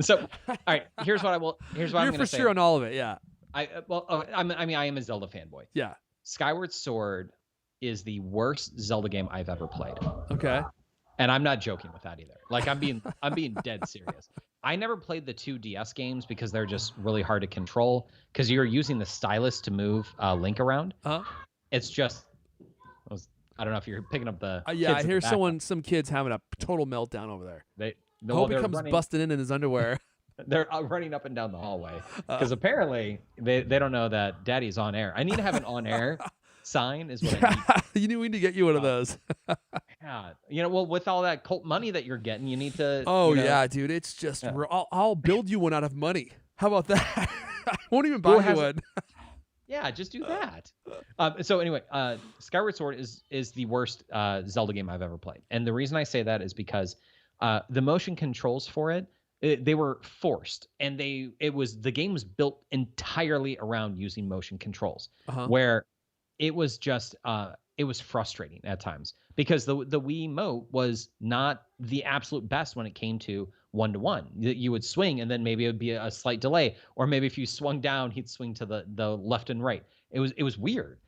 So, all right, here's what I'm going to say. You're for sure on all of it, yeah. I am a Zelda fanboy. Yeah. Skyward Sword is the worst Zelda game I've ever played. Okay. And I'm not joking with that either. Like, I'm being dead serious. I never played the 2 DS games because they're just really hard to control, because you're using the stylus to move Link around. It's just, I don't know if you're picking up the. Yeah, I hear some kids having a total meltdown over there. I hope he comes busting in his underwear. They're running up and down the hallway because apparently they don't know that Daddy's on air. I need to have an on air sign is what I need. We need to get you one of those. Yeah, well, with all that cult money that you're getting, you need to. Oh yeah, dude, it's just I'll build you one out of money. How about that? I won't even buy you one. Yeah, just do that. So anyway, Skyward Sword is the worst Zelda game I've ever played, and the reason I say that is because the motion controls for it, they were forced, and the game was built entirely around using motion controls, where it was just it was frustrating at times because the Wiimote was not the absolute best when it came to 1-to-1. You would swing, and then maybe it would be a slight delay, or maybe if you swung down, he'd swing to the left and right. It was weird.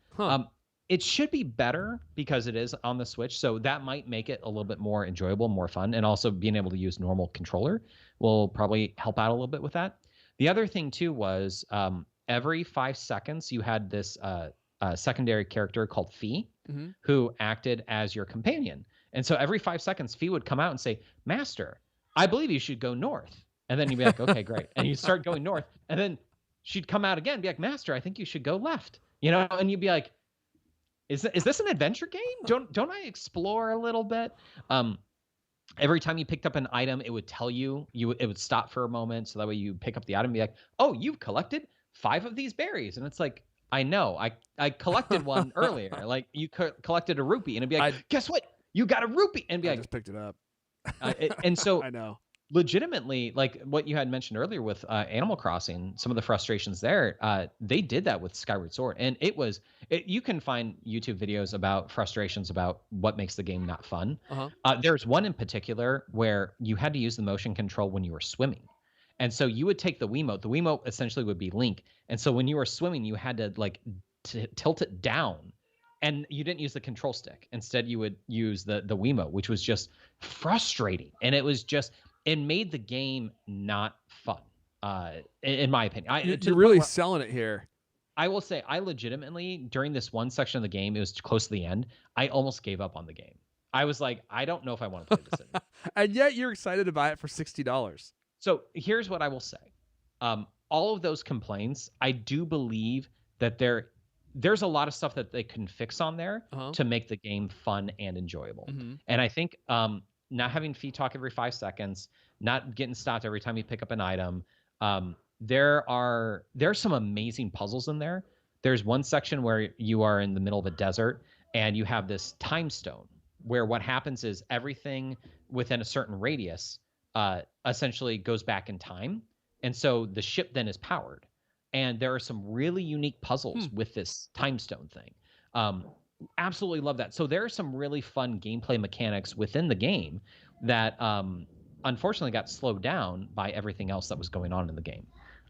It should be better because it is on the Switch, so that might make it a little bit more enjoyable, more fun, and also being able to use normal controller will probably help out a little bit with that. The other thing too was every 5 seconds you had this secondary character called Fee, who acted as your companion, and so every 5 seconds Fee would come out and say, "Master, I believe you should go north," and then you'd be like, "Okay, great," and you start going north, and then she'd come out again, and be like, "Master, I think you should go left," and you'd be like, Is this an adventure game? Don't I explore a little bit? Every time you picked up an item, it would tell you it would stop for a moment, so that way you pick up the item and be like, "Oh, you've collected 5 of these berries," and it's like, I know, I collected one earlier. Like you collected a rupee, and it'd be like, "Guess what? You got a rupee," and be like, I just picked it up. And so I know legitimately, like what you had mentioned earlier with Animal Crossing, some of the frustrations there, they did that with Skyward Sword, and you can find YouTube videos about frustrations about what makes the game not fun. Uh-huh. There's one in particular where you had to use the motion control when you were swimming. And so you would take the Wiimote. The Wiimote essentially would be Link. And so when you were swimming, you had to like tilt it down, and you didn't use the control stick. Instead, you would use the Wiimote, which was just frustrating. And it made the game not fun, in my opinion. You're really selling it here. I will say, I legitimately, during this one section of the game, it was close to the end, I almost gave up on the game. I was like, I don't know if I want to play this anymore. And yet you're excited to buy it for $60. So here's what I will say. All of those complaints, I do believe that there's a lot of stuff that they can fix on there to make the game fun and enjoyable. Mm-hmm. And I think not having feed talk every 5 seconds, not getting stopped every time you pick up an item. There's some amazing puzzles in there. There's one section where you are in the middle of a desert and you have this time stone where what happens is everything within a certain radius essentially goes back in time. And so the ship then is powered. And there are some really unique puzzles with this time stone thing. Absolutely love that. So there are some really fun gameplay mechanics within the game that unfortunately got slowed down by everything else that was going on in the game.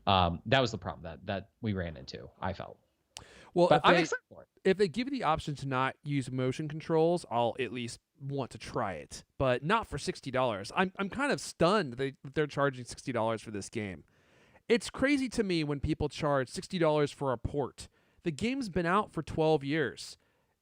That was the problem that we ran into, I felt. Well, but I'm excited for it. If they give you the option to not use motion controls, I'll at least want to try it, but not for $60. I'm kind of stunned that they're charging $60 for this game. It's crazy to me when people charge $60 for a port. The game's been out for 12 years.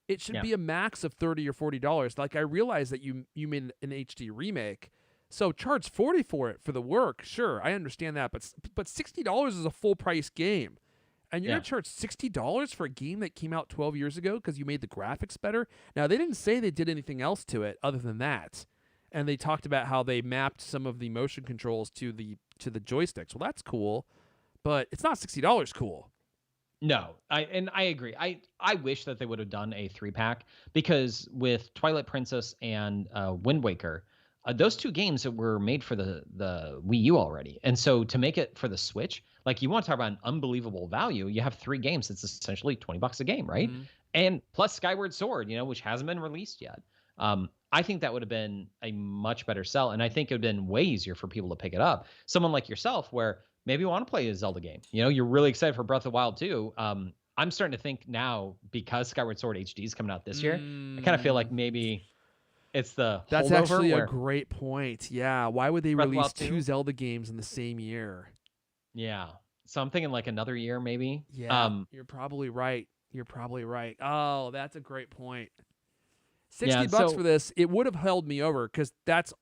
It should be a max of $30 or $40. Like, I realize that you made an HD remake, so charge $40 for it for the work. Sure, I understand that, but $60 is a full price game. And you're going to charge $60 for a game that came out 12 years ago because you made the graphics better? Now, they didn't say they did anything else to it other than that. And they talked about how they mapped some of the motion controls to the joysticks. Well, that's cool, but it's not $60 cool. No, I agree. I wish that they would have done a 3-pack, because with Twilight Princess and Wind Waker, those 2 games that were made for the Wii U already. And so to make it for the Switch, like, you want to talk about an unbelievable value. You have 3 games. It's essentially $20 a game, right? Mm-hmm. And plus Skyward Sword, which hasn't been released yet. I think that would have been a much better sell. And I think it would have been way easier for people to pick it up. Someone like yourself, where maybe you want to play a Zelda game. You're really excited for Breath of the Wild 2. I'm starting to think now, because Skyward Sword HD is coming out this year, I kind of feel like maybe it's the That's actually a great point. Yeah. Why would they release 2 Zelda games in the same year? Yeah. So I'm thinking like another year, maybe. Yeah. You're probably right. Oh, that's a great point. $60 for this, it would have held me over, because that's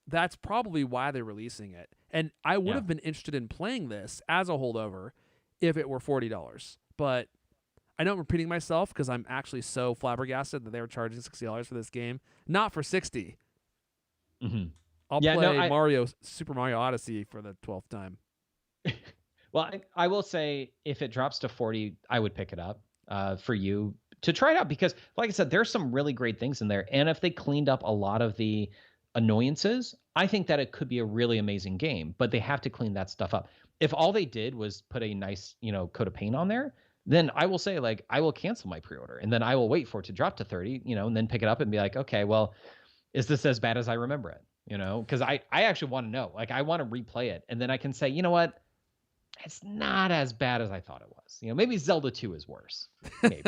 probably why they're releasing it. And I would have been interested in playing this as a holdover if it were $40. But I know I'm repeating myself because I'm actually so flabbergasted that they were charging $60 for this game, not for $60. Mm-hmm. I'll play Super Mario Odyssey for the 12th time. Well, I will say, if it drops to $40, I would pick it up for you to try it out, because, like I said, there's some really great things in there. And if they cleaned up a lot of the annoyances, I think that it could be a really amazing game. But they have to clean that stuff up. If all they did was put a nice, coat of paint on there, then I will say, like, I will cancel my pre-order, and then I will wait for it to drop to 30, and then pick it up and be like, okay, well, is this as bad as I remember it? Because I actually want to know. Like, I want to replay it, and then I can say, you know what? It's not as bad as I thought it was. Maybe Zelda 2 is worse. Maybe.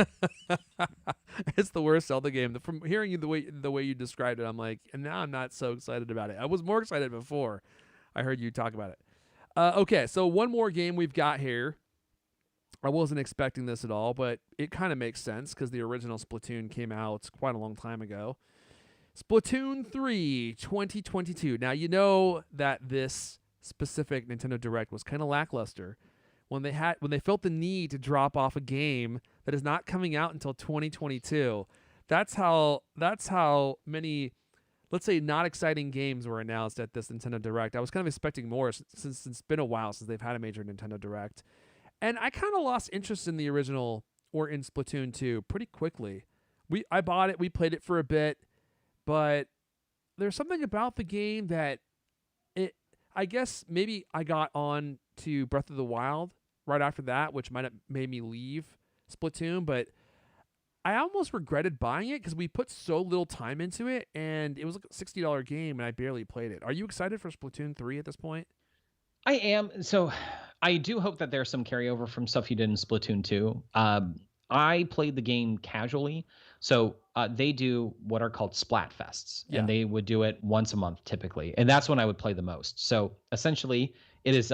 It's the worst Zelda game. From hearing you the way you described it, I'm like, and now I'm not so excited about it. I was more excited before I heard you talk about it. Okay, so one more game we've got here. I wasn't expecting this at all, but it kind of makes sense because the original Splatoon came out quite a long time ago. Splatoon 3 2022. Now, you know that this specific Nintendo Direct was kind of lackluster when they felt the need to drop off a game that is not coming out until 2022. That's how many, let's say, not exciting games were announced at this Nintendo Direct. I was kind of expecting more since it's been a while since they've had a major Nintendo Direct. And I kind of lost interest in the original, or in Splatoon 2, pretty quickly. I bought it, we played it for a bit, but there's something about the game that I guess maybe I got on to Breath of the Wild right after that, which might have made me leave Splatoon, but I almost regretted buying it because we put so little time into it, and it was like a $60 game, and I barely played it. Are you excited for Splatoon 3 at this point? I am. So I do hope that there's some carryover from stuff you did in Splatoon 2. I played the game casually. So they do what are called Splat Fests, Yeah. and they would do it once a month typically. And that's when I would play the most. So essentially, it is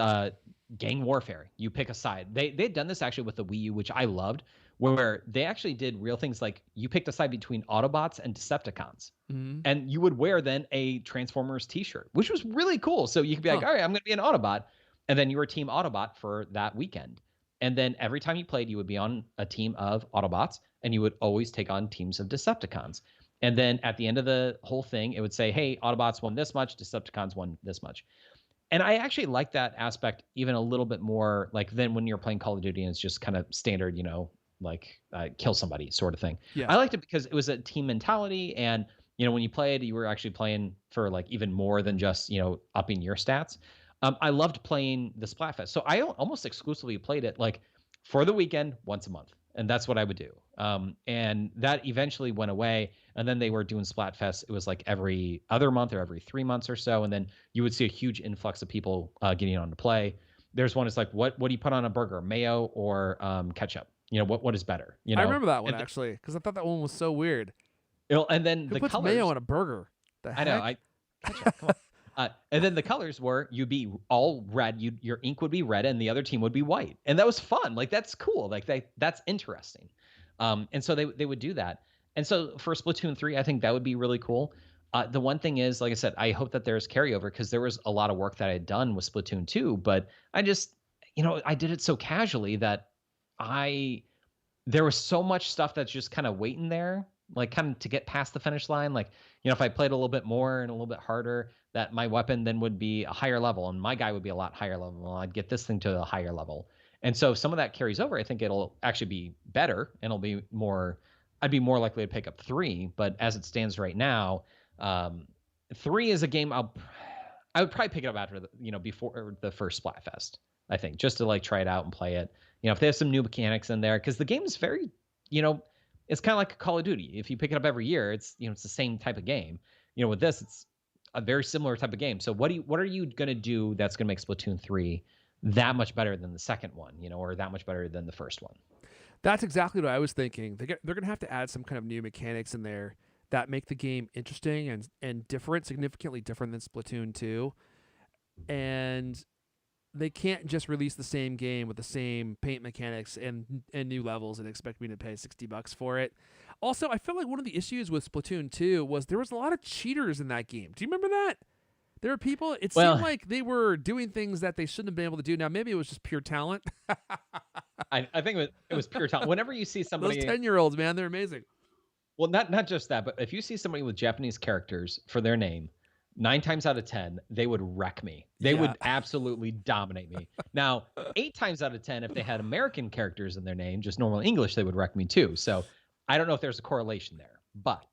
gang warfare. You pick a side. They'd done this actually with the Wii U, which I loved, where they actually did real things like you picked a side between Autobots and Decepticons. Mm-hmm. And you would wear then a Transformers t-shirt, which was really cool. So you could be like, Huh. all right, I'm going to be an Autobot. And then you were Team Autobot for that weekend. And then every time you played, you would be on a team of Autobots and you would always take on teams of Decepticons. And then at the end of the whole thing, it would say, hey, Autobots won this much, Decepticons won this much. And I actually like that aspect even a little bit more like than when you're playing Call of Duty and it's just kind of standard, like kill somebody sort of thing. Yeah. I liked it because it was a team mentality. And, when you played, you were actually playing for like even more than just, upping your stats. I loved playing the Splatfest. So I almost exclusively played it like for the weekend once a month. And that's what I would do. And that eventually went away. And then they were doing Splatfest. It was like every other month or every 3 months or so. And then you would see a huge influx of people getting on to play. There's one that's like, what do you put on a burger, mayo or ketchup? What is better? I remember that one actually because I thought that one was so weird. And then Who the puts colors, mayo on a burger? The heck? I know. Ketchup, come on. And then the colors were you'd be all red, your ink would be red, and the other team would be white, and that was fun. Like that's cool. Like that's interesting. And so they would do that. And so for Splatoon 3, I think that would be really cool. The one thing is, like I said, I hope that there's carryover because there was a lot of work that I had done with Splatoon 2, but I just, I did it so casually that there was so much stuff that's just kind of waiting there, like kind of to get past the finish line. Like, if I played a little bit more and a little bit harder, that my weapon then would be a higher level and my guy would be a lot higher level. I'd get this thing to a higher level. And so some of that carries over. I think it'll actually be better and I'd be more likely to pick up 3. But as it stands right now, 3 is a game I would probably pick it up after before the first Splatfest, I think, just to like try it out and play it. If they have some new mechanics in there, because the game is very, it's kind of like a Call of Duty. If you pick it up every year, it's it's the same type of game. With this, it's a very similar type of game. So what are you gonna do that's gonna make Splatoon 3 that much better than the second one, or that much better than the first one? That's exactly what I was thinking. They're gonna have to add some kind of new mechanics in there that make the game interesting and different, significantly different than Splatoon 2. And they can't just release the same game with the same paint mechanics and new levels and expect me to pay $60 for it. Also, I feel like one of the issues with Splatoon 2 was there was a lot of cheaters in that game. Do you remember that? There were people, seemed like they were doing things that they shouldn't have been able to do. Now, maybe it was just pure talent. I think it was pure talent. Whenever you see somebody... Those 10-year-olds, man, they're amazing. Well, not just that, but if you see somebody with Japanese characters for their name, 9 times out of 10, they would wreck me. They would absolutely dominate me. Now, 8 times out of 10, if they had American characters in their name, just normal English, they would wreck me too. So I don't know if there's a correlation there, but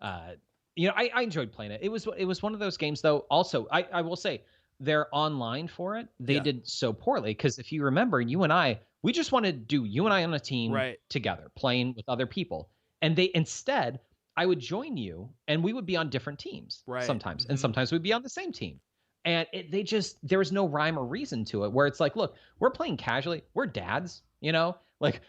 I enjoyed playing it. It was one of those games, though. Also, I will say they're online for it. They did so poorly because if you remember, you and I, we just wanted to do you and I on a team together, playing with other people, and they instead. I would join you and we would be on different teams sometimes. And sometimes we'd be on the same team. And there was no rhyme or reason to it where it's like, look, we're playing casually. We're dads, like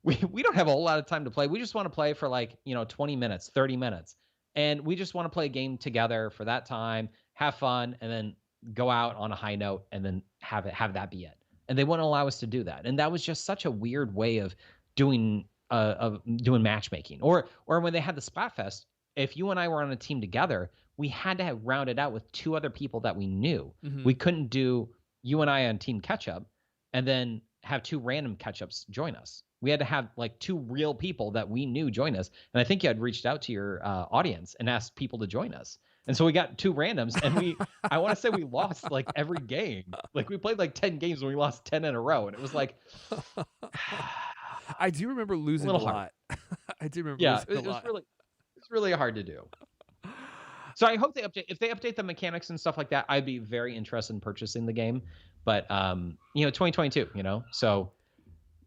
we don't have a whole lot of time to play. We just want to play for 20 minutes, 30 minutes. And we just want to play a game together for that time, have fun, and then go out on a high note and then have that be it. And they wouldn't allow us to do that. And that was just such a weird way of doing matchmaking, or when they had the Splatfest, if you and I were on a team together, we had to have rounded out with 2 other people that we knew. Mm-hmm. We couldn't do you and I on Team Ketchup and then have 2 random Ketchups join us. We had to have 2 real people that we knew join us. And I think you had reached out to your audience and asked people to join us. And so we got 2 randoms, and I want to say we lost every game. We played 10 games and we lost 10 in a row, and it was like. I do remember losing a lot. I do remember losing a lot. It's really hard to do. So I hope they update. If they update the mechanics and stuff like that, I'd be very interested in purchasing the game. But 2022, so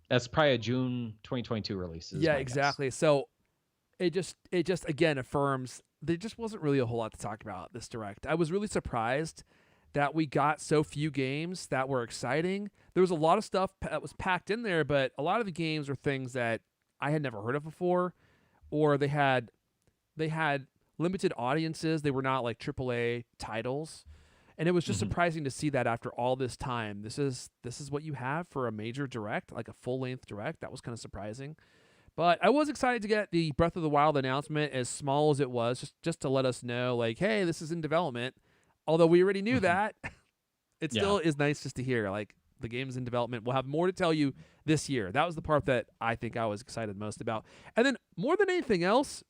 that's probably a June 2022 release is Yeah, my guess. exactly. So it just again affirms there just wasn't really a whole lot to talk about this direct. I was really surprised that we got so few games that were exciting. There was a lot of stuff that was packed in there, but a lot of the games were things that I had never heard of before, or they had limited audiences. They were not like AAA titles. And it was just Mhm. surprising to see that after all this time. This is what you have for a major direct, like a full-length direct. That was kind of surprising. But I was excited to get the Breath of the Wild announcement, as small as it was, just to let us know, like, hey, this is in development. Although we already knew Mhm. that, it Yeah. still is nice just to hear, like, the game's in development. We'll have more to tell you this year. That was the part that I think I was excited most about. And then, more than anything else,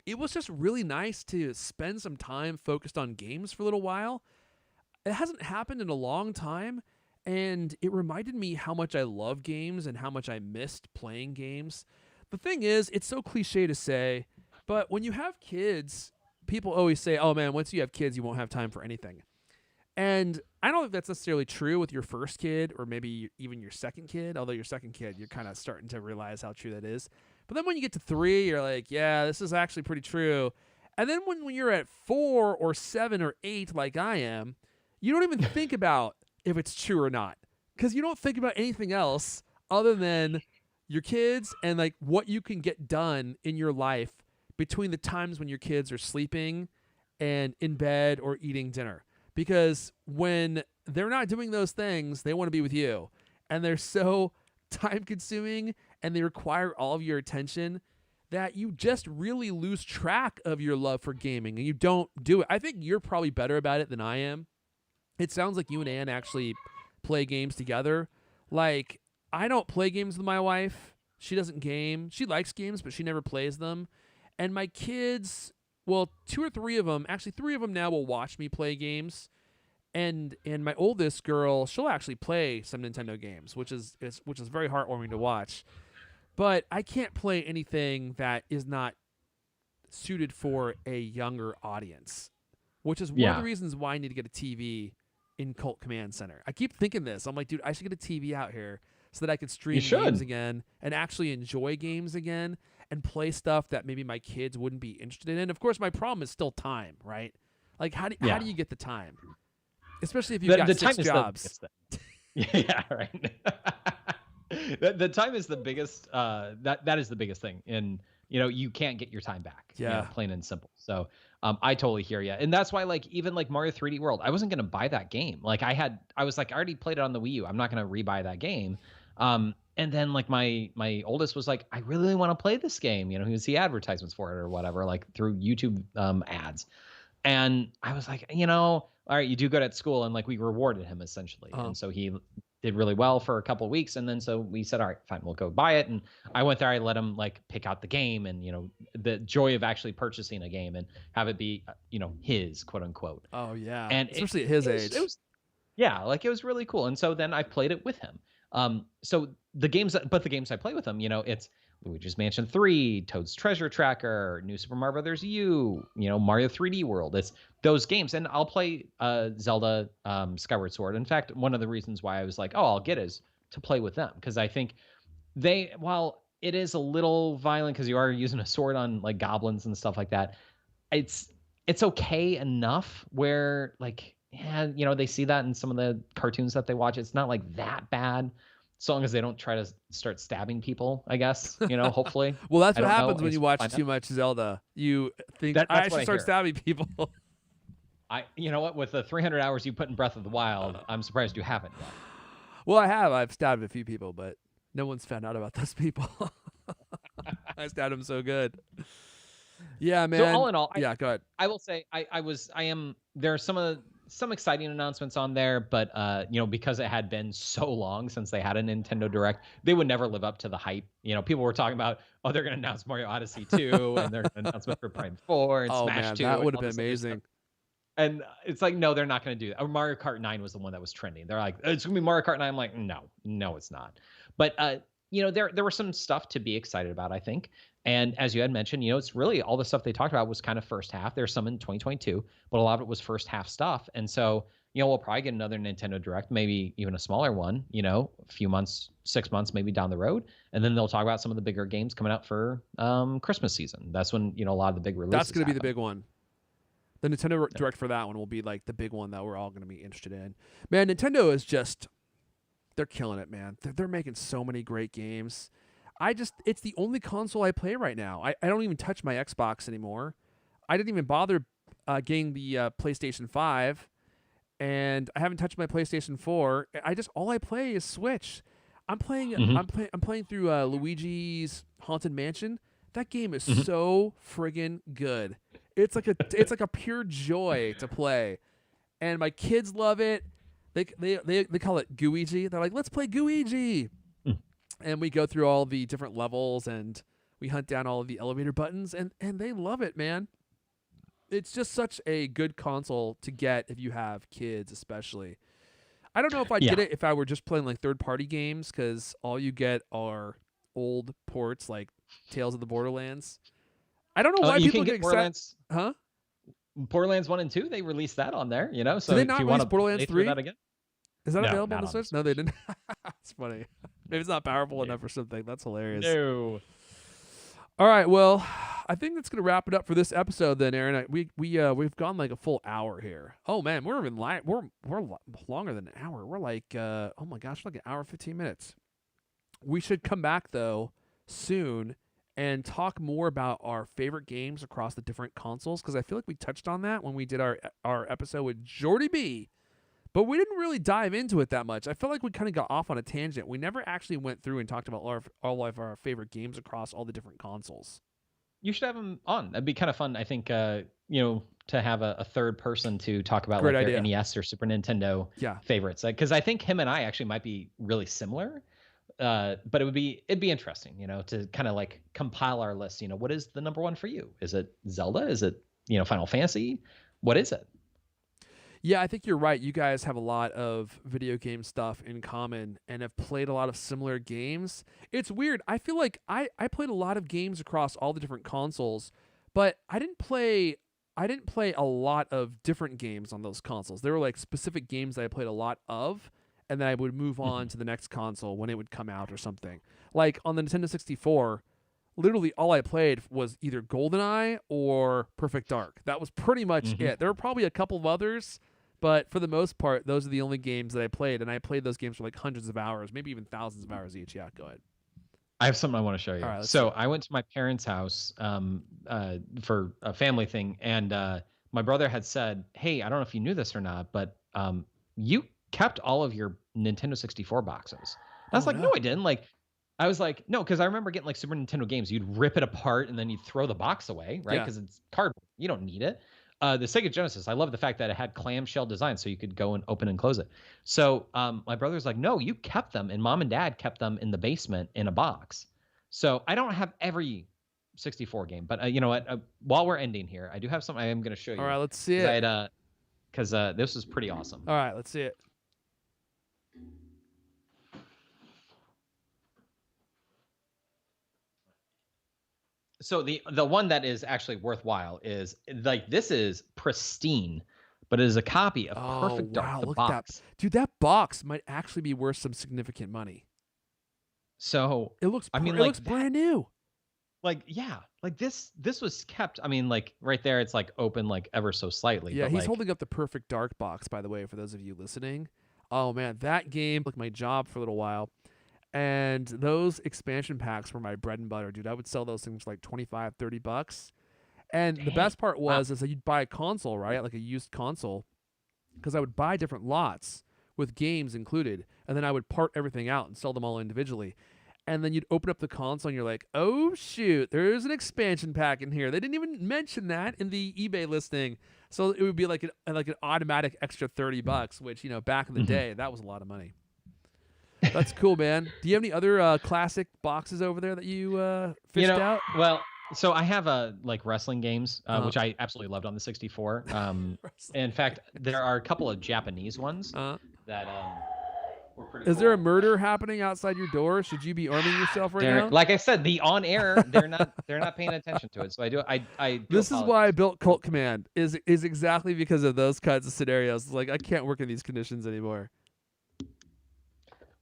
it was just really nice to spend some time focused on games for a little while. It hasn't happened in a long time, and it reminded me how much I love games and how much I missed playing games. The thing is, it's so cliche to say, but when you have kids, people always say, oh man, once you have kids, you won't have time for anything. And I don't think that's necessarily true with your first kid or maybe even your second kid, although your second kid, you're kind of starting to realize how true that is. But then when you get to 3, you're like, yeah, this is actually pretty true. And then when you're at 4 or 7 or 8, like I am, you don't even think about if it's true or not because you don't think about anything else other than your kids and like what you can get done in your life between the times when your kids are sleeping and in bed or eating dinner. Because when they're not doing those things, they want to be with you. And they're so time consuming and they require all of your attention that you just really lose track of your love for gaming and you don't do it. I think you're probably better about it than I am. It sounds like you and Ann actually play games together. Like, I don't play games with my wife. She doesn't game. She likes games, but she never plays them. And my kids, well, 2 or 3 of them, actually 3 of them now will watch me play games. And my oldest girl, she'll actually play some Nintendo games, which is very heartwarming to watch. But I can't play anything that is not suited for a younger audience, which is one of the Yeah. reasons why I need to get a TV in Cult Command Center. I keep thinking this. I'm like, dude, I should get a TV out here so that I could You stream games should. again and actually enjoy games again and play stuff that maybe my kids wouldn't be interested in. And of course, my problem is still time, right? Like, how Yeah. do you get the time? Especially if you've got The 6 time is jobs. the biggest thing. Yeah, right. The time is the biggest. That is the biggest thing, and you can't get your time back. Yeah. Plain and simple. So I totally hear you, and that's why even like Mario 3D World, I wasn't gonna buy that game. Like I was like I already played it on the Wii U. I'm not gonna rebuy that game. And then like my oldest was like, I really want to play this game. He would see advertisements for it or whatever, like through YouTube ads. And I was like, all right, you do good at school. And like we rewarded him essentially. Uh-huh. And so he did really well for a couple of weeks. And then so we said, all right, fine, we'll go buy it. And I went there, I let him like pick out the game and, the joy of actually purchasing a game and have it be, his quote unquote. Oh yeah. And Especially at his age. It was, yeah, like it was really cool. And so then I played it with him. So the games I play with him, it's Luigi's Mansion 3, Toad's Treasure Tracker, New Super Mario Brothers U, Mario 3D World. It's those games, and I'll play Zelda, Skyward Sword. In fact, one of the reasons why I was like, oh, I'll get is to play with them because I think while it is a little violent because you are using a sword on like goblins and stuff like that, it's okay enough where like they see that in some of the cartoons that they watch. It's not like that bad. As long as they don't try to start stabbing people, I guess, hopefully. Well, that's I what don't know. happens when you watch Find too out. much Zelda. You think That's I what should I start hear. stabbing people. You know what? With the 300 hours you put in Breath of the Wild, I'm surprised you haven't yet. Well, I have. I've stabbed a few people, but no one's found out about those people. I stabbed them so good. Yeah, man. So all in all, yeah, go ahead. I will say there are some exciting announcements on there, but because it had been so long since they had a Nintendo Direct, they would never live up to the hype. People were talking about, oh, they're going to announce Mario Odyssey 2 and they're going to announce Metroid Prime 4 and Oh Smash man, 2. that and would have all been this other stuff. amazing. And it's like, no, they're not going to do that. Or Mario Kart 9 was the one that was trending. They're like, it's going to be Mario Kart 9. I'm like, no, it's not. But there was some stuff to be excited about, I think. And as you had mentioned, it's really all the stuff they talked about was kind of first half. There's some in 2022, but a lot of it was first half stuff. And so, we'll probably get another Nintendo Direct, maybe even a smaller one, a few months, 6 months, maybe down the road. And then they'll talk about some of the bigger games coming out for Christmas season. That's when, a lot of the big releases That's going to be the happen. big one. The Nintendo Direct for that one will be like the big one that we're all going to be interested in. Man, Nintendo is just, they're killing it, man. They're making so many great games. It's the only console I play right now. I don't even touch my Xbox anymore. I didn't even bother getting the PlayStation 5, and I haven't touched my PlayStation 4. All I play is Switch. I'm playing I'm playing through Luigi's Haunted Mansion. That game is so friggin' good. It's like a pure joy to play, and my kids love it. They call it Gooigi. They're like, let's play Gooigi. And we go through all the different levels and we hunt down all of the elevator buttons, and they love it, man. It's just such a good console to get if you have kids, especially. I don't know if I'd get it if I were just playing like third-party games, because all you get are old ports like Tales of the Borderlands. I don't know why people get excited. Huh? Borderlands 1 and 2, they released that on there, So did they not if you release want to Borderlands 3? That again? Is that No, available on not the Switch? No, they didn't. It's funny. Maybe it's not powerful enough or something. That's hilarious. No. All right, well, I think that's gonna wrap it up for this episode then, Aaron. We've gone like a full hour here. Oh man, we're longer than an hour. We're like oh my gosh, like an hour 15 minutes. We should come back though soon and talk more about our favorite games across the different consoles, because I feel like we touched on that when we did our episode with Jordy B. But we didn't really dive into it that much. I feel like we kind of got off on a tangent. We never actually went through and talked about all of our favorite games across all the different consoles. You should have him on. That'd be kind of fun. I think, to have a third person to talk about Great like idea. their NES or Super Nintendo favorites. Because I think him and I actually might be really similar. But it'd be interesting, to kind of like compile our list. What is the number one for you? Is it Zelda? Is it, Final Fantasy? What is it? Yeah, I think you're right. You guys have a lot of video game stuff in common and have played a lot of similar games. It's weird. I feel like I played a lot of games across all the different consoles, but I didn't play a lot of different games on those consoles. There were like specific games that I played a lot of, and then I would move on to the next console when it would come out or something. Like on the Nintendo 64, literally all I played was either GoldenEye or Perfect Dark. That was pretty much it. There were probably a couple of others, but for the most part, those are the only games that I played, and I played those games for like hundreds of hours, maybe even thousands of hours each. Yeah, go ahead. I have something I want to show you. All right, so I went to my parents' house for a family thing, and my brother had said, hey, I don't know if you knew this or not, but you kept all of your Nintendo 64 boxes. I was no, I didn't. I was like, no, because I remember getting like Super Nintendo games. You'd rip it apart and then you'd throw the box away, right? Because it's cardboard. You don't need it. The Sega Genesis, I love the fact that it had clamshell design, so you could go and open and close it. So my brother's like, no, you kept them, and Mom and Dad kept them in the basement in a box. So I don't have every 64 game, but you know what? While we're ending here, I do have something I am going to show you. All right, let's see it. Because this is pretty awesome. All right, let's see it. So the one that is actually worthwhile is like, this is pristine, but it is a copy of Perfect Dark, the box. Dude, that box might actually be worth some significant money. So it looks brand new. Like, yeah, like this was kept. I mean, like right there, it's like open like ever so slightly. Yeah, but he's holding up the Perfect Dark box, by the way, for those of you listening. Oh man, that game took my job for a little while. And those expansion packs were my bread and butter, dude. I would sell those things for like $25, $30. And the best part was is that you'd buy a console, right? Like a used console. Because I would buy different lots with games included. And then I would part everything out and sell them all individually. And then you'd open up the console and you're like, oh shoot, there's an expansion pack in here. They didn't even mention that in the eBay listing. So it would be like an automatic extra $30, which, back in the day, that was a lot of money. That's cool, man. Do you have any other classic boxes over there that you fished out? Well, so I have like wrestling games, which I absolutely loved on the 64. In fact, there are a couple of Japanese ones that pretty Is there a cool. murder happening outside your door? Should you be arming yourself right now? Like I said, the on air, they're not paying attention to it. So I do This is why I apologize. built Cult Command. Is exactly because of those kinds of scenarios. It's like I can't work in these conditions anymore.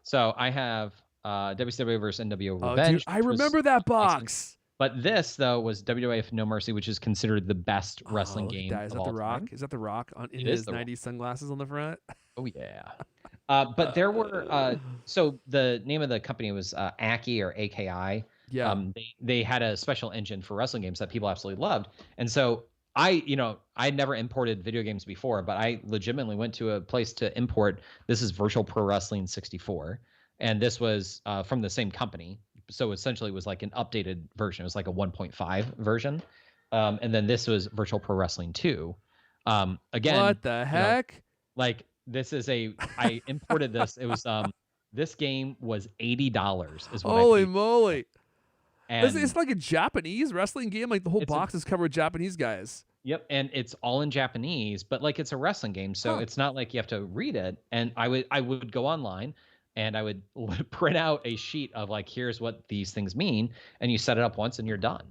So I have WCW versus NWO Oh, Revenge. dude, I remember that box. Excellent. But this though was WWF No Mercy, which is considered the best wrestling game Is of that all the Rock? time. Is that the Rock in It his is the Rock. 90s sunglasses on the front? Oh yeah. But there were so the name of the company was Aki or AKI. Yeah. They had a special engine for wrestling games that people absolutely loved. And so I never imported video games before, but I legitimately went to a place to import. This is Virtual Pro Wrestling 64. And this was from the same company. So essentially it was like an updated version. It was like a 1.5 version. And then this was Virtual Pro Wrestling 2. Again, What the heck? Like this is I imported this. It was this game was $80 is what Holy I paid. moly. And It's like a Japanese wrestling game. Like the whole box is covered with Japanese guys. Yep, and it's all in Japanese, but like it's a wrestling game, so it's not like you have to read it. And I would go online and I would print out a sheet of like, here's what these things mean, and you set it up once and you're done.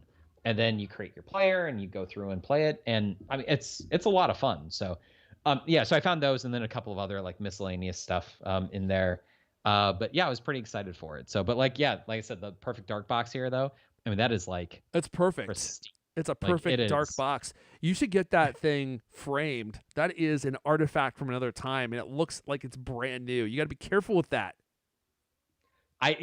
And then you create your player and you go through and play it. And I mean, it's a lot of fun. So so I found those and then a couple of other like miscellaneous stuff in there. But yeah, I was pretty excited for it. So, but like I said, the perfect dark box here though, I mean, that is like it's perfect. pristine. It's a perfect dark box. You should get that thing framed. That is an artifact from another time, and it looks like it's brand new. You got to be careful with that. I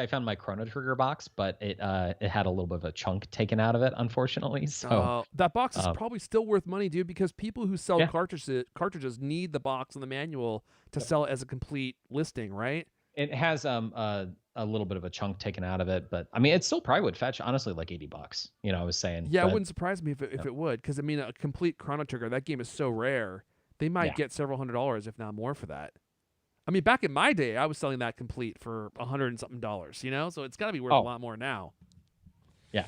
found my Chrono Trigger box, but it had a little bit of a chunk taken out of it, unfortunately. So that box is probably still worth money, dude, because people who sell cartridges need the box and the manual to sell it as a complete listing, right? It has a little bit of a chunk taken out of it, but I mean, it still probably would fetch honestly like $80. I was saying. Yeah, it wouldn't surprise me if it would, because I mean, a complete Chrono Trigger, that game is so rare. They might get several $100s, if not more, for that. I mean, back in my day, I was selling that complete for $100 and something, so it's got to be worth a lot more now. Yeah.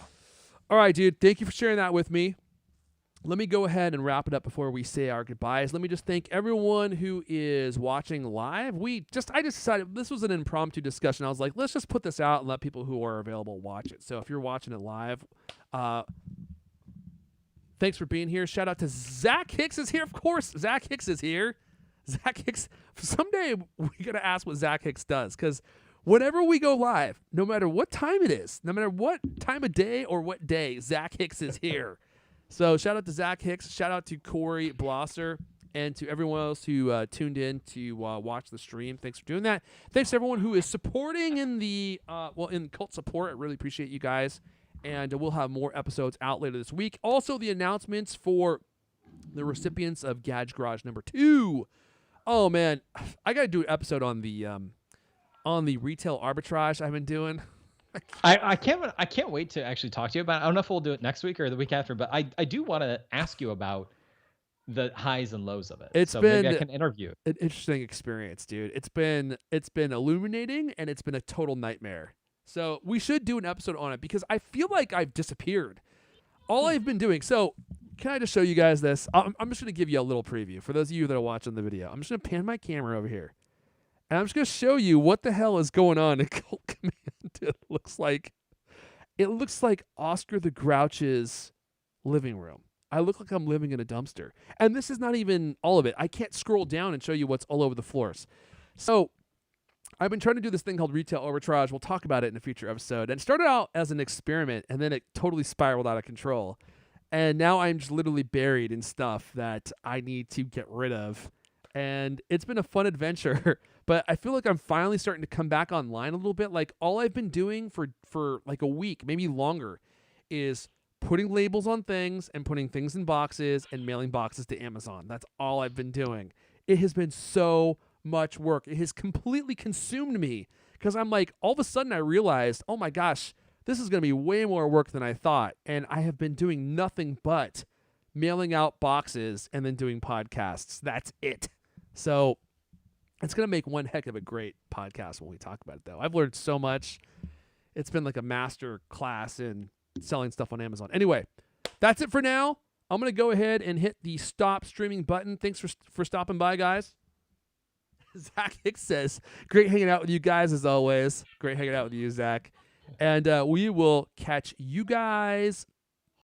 All right, dude. Thank you for sharing that with me. Let me go ahead and wrap it up before we say our goodbyes. Let me just thank everyone who is watching live. I just decided this was an impromptu discussion. I was like, let's just put this out and let people who are available watch it. So if you're watching it live, thanks for being here. Shout out to Zach Hicks is here. Of course, Zach Hicks is here. Zach Hicks, someday we're going to ask what Zach Hicks does, because whenever we go live, no matter what time it is, no matter what time of day or what day, Zach Hicks is here. So shout out to Zach Hicks. Shout out to Corey Blosser and to everyone else who tuned in to watch the stream. Thanks for doing that. Thanks to everyone who is supporting in the in Cult Support. I really appreciate you guys. And we'll have more episodes out later this week. Also, the announcements for the recipients of Gadge Garage number 2. Oh man, I got to do an episode on the retail arbitrage I've been doing. I can't wait to actually talk to you about it. I don't know if we'll do it next week or the week after, but I do want to ask you about the highs and lows of it. Maybe I can interview. An interesting experience, dude. It's been illuminating and it's been a total nightmare. So we should do an episode on it because I feel like I've disappeared. All I've been doing. So can I just show you guys this? I'm just going to give you a little preview for those of you that are watching the video. I'm just going to pan my camera over here. And I'm just going to show you what the hell is going on in Cult Command. It looks like Oscar the Grouch's living room. I look like I'm living in a dumpster. And this is not even all of it. I can't scroll down and show you what's all over the floors. So I've been trying to do this thing called retail arbitrage. We'll talk about it in a future episode. And it started out as an experiment, and then it totally spiraled out of control. And now I'm just literally buried in stuff that I need to get rid of. And it's been a fun adventure, but I feel like I'm finally starting to come back online a little bit. Like all I've been doing for like a week, maybe longer, is putting labels on things and putting things in boxes and mailing boxes to Amazon. That's all I've been doing. It has been so much work. It has completely consumed me because I'm like, all of a sudden I realized, oh my gosh, this is going to be way more work than I thought. And I have been doing nothing but mailing out boxes and then doing podcasts. That's it. So it's going to make one heck of a great podcast when we talk about it, though. I've learned so much. It's been like a master class in selling stuff on Amazon. Anyway, that's it for now. I'm going to go ahead and hit the stop streaming button. Thanks for stopping by, guys. Zach Hicks says, great hanging out with you guys as always. Great hanging out with you, Zach. And we will catch you guys